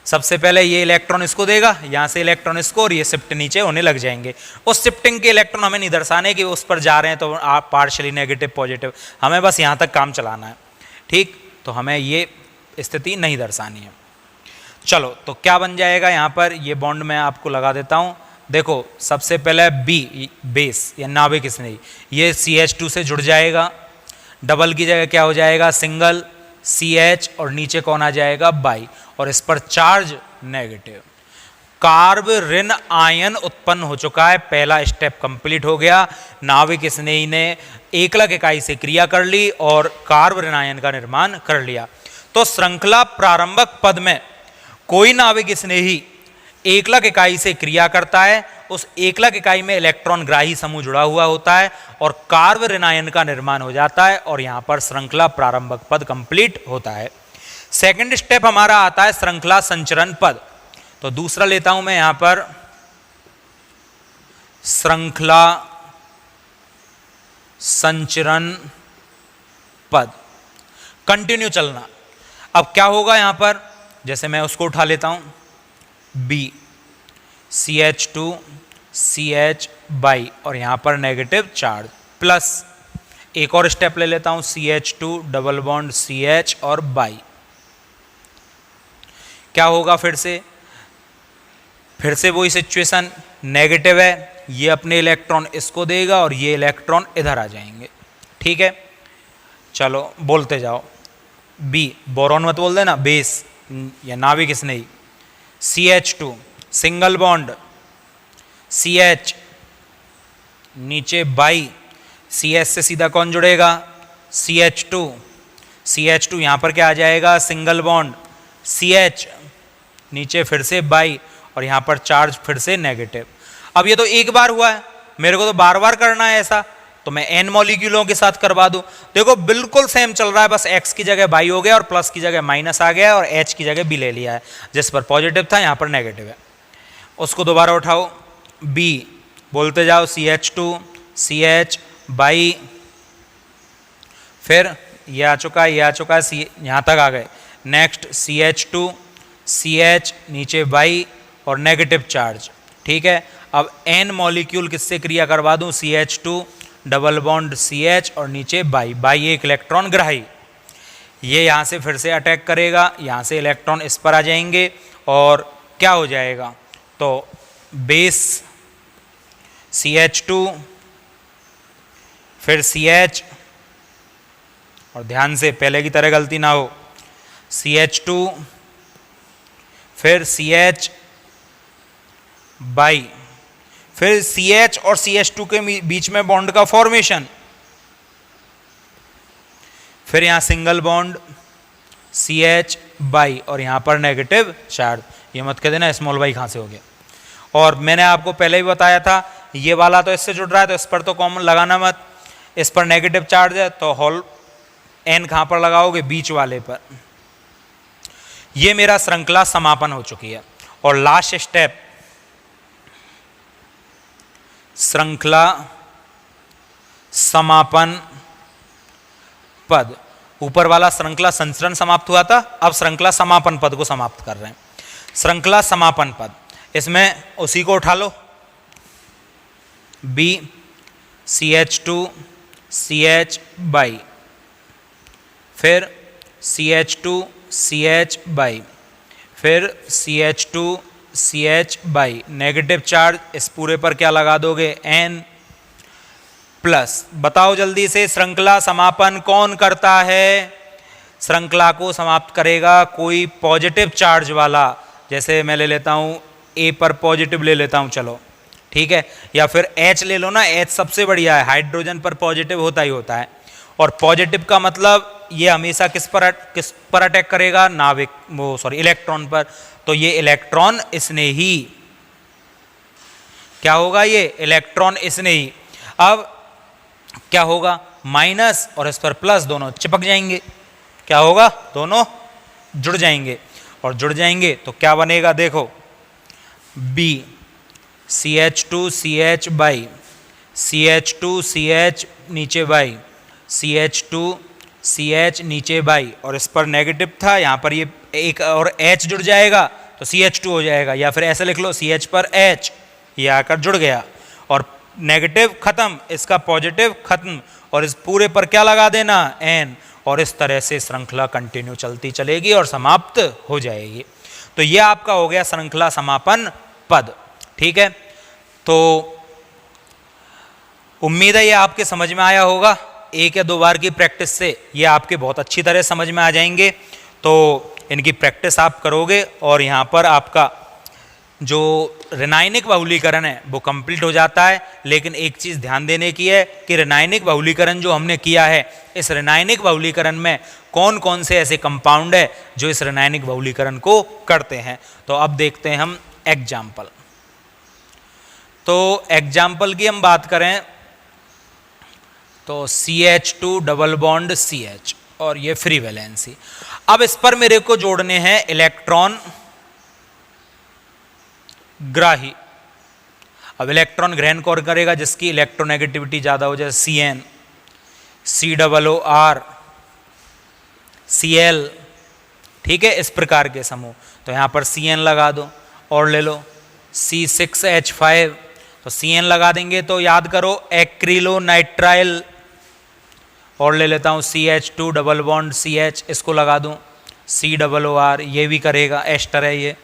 Speaker 1: सबसे पहले ये इलेक्ट्रॉन इसको देगा, यहां से इलेक्ट्रॉन इसको, और ये शिफ्ट नीचे होने लग जाएंगे। उस शिफ्टिंग के इलेक्ट्रॉन हमें नहीं दर्शाने कि उस पर जा रहे हैं तो आप पार्शियली नेगेटिव पॉजिटिव, हमें बस यहां तक काम चलाना है, ठीक। तो हमें ये स्थिति नहीं दर्शानी है। चलो, तो क्या बन जाएगा यहां पर, ये बॉन्ड मैं आपको लगा देता हूं। देखो सबसे पहले B बेस या नाभिक स्नेही, ये CH2 से जुड़ जाएगा, डबल की जगह क्या हो जाएगा, सिंगल CH, और नीचे कौन आ जाएगा, बाई, और इस पर चार्ज नेगेटिव। कार्ब ऋण आयन उत्पन्न हो चुका है, पहला स्टेप कंप्लीट हो गया। नाभिक स्नेही ने एकलक इकाई से क्रिया कर ली और कार्ब ऋण आयन का निर्माण कर लिया। तो श्रृंखला प्रारंभक पद में कोई नाभिक स्नेही एकलक इकाई से क्रिया करता है, उस एकलक इकाई में इलेक्ट्रॉन ग्राही समूह जुड़ा हुआ होता है और कार्ब ऋण आयन का निर्माण हो जाता है, और यहां पर श्रृंखला प्रारंभक पद कंप्लीट होता है। सेकंड स्टेप हमारा आता है श्रृंखला संचरण पद। तो दूसरा लेता हूं मैं यहां पर श्रृंखला संचरण पद, कंटिन्यू चलना। अब क्या होगा यहां पर, जैसे मैं उसको उठा लेता हूं, B CH2 CH बाई, और यहां पर नेगेटिव चार्ज, प्लस एक और स्टेप ले लेता हूं, CH2 डबल बॉन्ड CH और बाई। क्या होगा, फिर से वही सिचुएशन, नेगेटिव है, ये अपने इलेक्ट्रॉन इसको देगा और ये इलेक्ट्रॉन इधर आ जाएंगे, ठीक है। चलो बोलते जाओ, B बोरॉन मत बोल देना, बेस या नाभिक स्नेही, CH2 सिंगल बॉन्ड CH, नीचे बाई, CH से सीधा कौन जुड़ेगा, CH2, CH2 यहां पर क्या आ जाएगा, सिंगल बॉन्ड CH, नीचे फिर से बाई, और यहां पर चार्ज फिर से नेगेटिव। अब ये तो एक बार हुआ है, मेरे को तो बार बार करना है ऐसा, तो मैं n मॉलिक्यूलों के साथ करवा दूं। देखो बिल्कुल सेम चल रहा है, बस x की जगह बाई हो गया और प्लस की जगह माइनस आ गया और h की जगह b ले लिया है, जिस पर पॉजिटिव था यहां पर नेगेटिव है। उसको दोबारा उठाओ, B बोलते जाओ, CH2 CH बाई, फिर ये आ चुका है, ये आ चुका है, यहां तक आ गए। नेक्स्ट CH2 CH, नीचे बाई और नेगेटिव चार्ज, ठीक है। अब n मॉलिक्यूल किससे क्रिया करवा दूं, CH2 डबल बॉन्ड CH और नीचे बाई, बाई एक इलेक्ट्रॉन ग्राही। ये यहाँ से फिर से अटैक करेगा, यहाँ से इलेक्ट्रॉन इस पर आ जाएंगे और क्या हो जाएगा, तो बेस CH2 फिर CH, और ध्यान से पहले की तरह गलती ना हो, CH2 फिर CH बाई, फिर CH और CH2 के बीच में बॉन्ड का फॉर्मेशन, फिर यहां सिंगल बॉन्ड CH बाई और यहां पर नेगेटिव चार्ज। ये मत कह देना स्मॉल बाई कहां से हो गया। और मैंने आपको पहले ही बताया था ये वाला तो इससे जुड़ रहा है तो इस पर तो कॉमन लगाना मत, इस पर नेगेटिव चार्ज है तो होल N कहां पर लगाओगे, बीच वाले पर। ये मेरा श्रृंखला समापन हो चुकी है। और लास्ट स्टेप श्रृंखला समापन पद। ऊपर वाला श्रृंखला संचरण समाप्त हुआ था, अब श्रृंखला समापन पद को समाप्त कर रहे हैं। श्रृंखला समापन पद, इसमें उसी को उठा लो, B CH2 CH बाई, फिर CH2 CH बाई, फिर CH2 CH by, negative charge इस पूरे पर क्या लगा दोगे, N प्लस। बताओ जल्दी से श्रृंखला समापन कौन करता है? श्रृंखला को समाप्त करेगा कोई पॉजिटिव चार्ज वाला, जैसे मैं ले लेता हूं A पर पॉजिटिव ले लेता हूं, चलो ठीक है, या फिर H ले लो ना, H सबसे बढ़िया है, हाइड्रोजन पर पॉजिटिव होता ही होता है। और पॉजिटिव का मतलब ये हमेशा किस पर अटैक करेगा, नाभिक, वो सॉरी इलेक्ट्रॉन पर। तो ये इलेक्ट्रॉन इसने ही, क्या होगा, ये इलेक्ट्रॉन इसने ही। अब क्या होगा, माइनस और इस पर प्लस दोनों चिपक जाएंगे, क्या होगा, दोनों जुड़ जाएंगे। और जुड़ जाएंगे तो क्या बनेगा, देखो B CH2 CH by, CH2 CH नीचे बाई, CH2 CH नीचे बाई, और इस पर नेगेटिव था, यहाँ पर ये एक और H जुड़ जाएगा तो CH2 हो जाएगा, या फिर ऐसे लिख लो CH पर H, ये आकर जुड़ गया और नेगेटिव खत्म, इसका पॉजिटिव खत्म, और इस पूरे पर क्या लगा देना, N, और इस तरह से श्रृंखला कंटिन्यू चलती चलेगी और समाप्त हो जाएगी। तो ये आपका हो गया श्रृंखला समापन पद, ठीक है। तो उम्मीद है ये आपके समझ में आया होगा। एक या दो बार की प्रैक्टिस से ये आपके बहुत अच्छी तरह समझ में आ जाएंगे। तो इनकी प्रैक्टिस आप करोगे और यहाँ पर आपका जो ऋणायनिक बहुलीकरण है वो कंप्लीट हो जाता है। लेकिन एक चीज़ ध्यान देने की है कि ऋणायनिक बहुलीकरण जो हमने किया है, इस ऋणायनिक बहुलीकरण में कौन कौन से ऐसे कंपाउंड है जो इस ऋणायनिक बहुलीकरण को करते हैं। तो अब देखते हैं हम एग्जाम्पल। तो एग्जाम्पल की हम बात करें तो CH2 डबल बॉन्ड CH और ये फ्री वैलेंसी। अब इस पर मेरे को जोड़ने हैं इलेक्ट्रॉन ग्राही। अब इलेक्ट्रॉन ग्रहण कौन करेगा, जिसकी इलेक्ट्रोनेगेटिविटी ज्यादा हो, जैसे CN, COOR, Cl, ठीक है, इस प्रकार के समूह। तो यहां पर CN लगा दो और ले लो C6H5, तो CN लगा देंगे तो याद करो एक्रिलोनाइट्राइल, और ले लेता हूं CH2 डबल बॉन्ड CH, इसको लगा दूं COOR, ये भी करेगा, एस्टर है ये।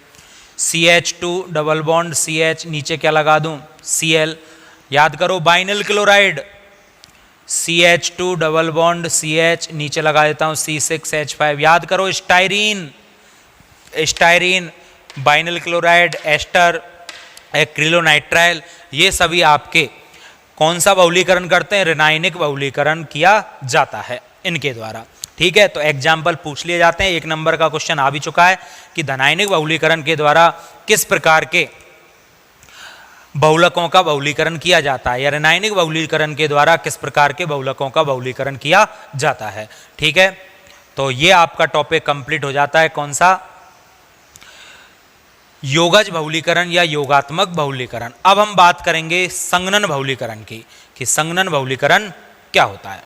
Speaker 1: CH2 डबल बॉन्ड CH, नीचे क्या लगा दूं Cl, याद करो vinyl chloride, CH2 double bond CH, नीचे लगा देता हूं C6H5, याद करो styrene, styrene vinyl chloride, ester, acrylonitrile, ये सभी आपके कौन सा बहुलीकरण करते हैं, ऋणायनिक बहुलीकरण किया जाता है इनके द्वारा, ठीक है। तो एग्जाम्पल पूछ लिए जाते हैं। 1 नंबर का क्वेश्चन आ भी चुका है कि धनायनिक बहुलीकरण के द्वारा किस प्रकार के बहुलकों का बहुलीकरण किया जाता है, या ऋणायनिक बहुलीकरण के द्वारा किस प्रकार के बहुलकों का बहुलीकरण किया जाता है, ठीक है। तो ये आपका टॉपिक कंप्लीट हो जाता है। कौन सा, योगज बहुलीकरण या योगात्मक बहुलीकरण। अब हम बात करेंगे संगनन बहुलीकरण की, कि संगनन बहुलीकरण क्या होता है।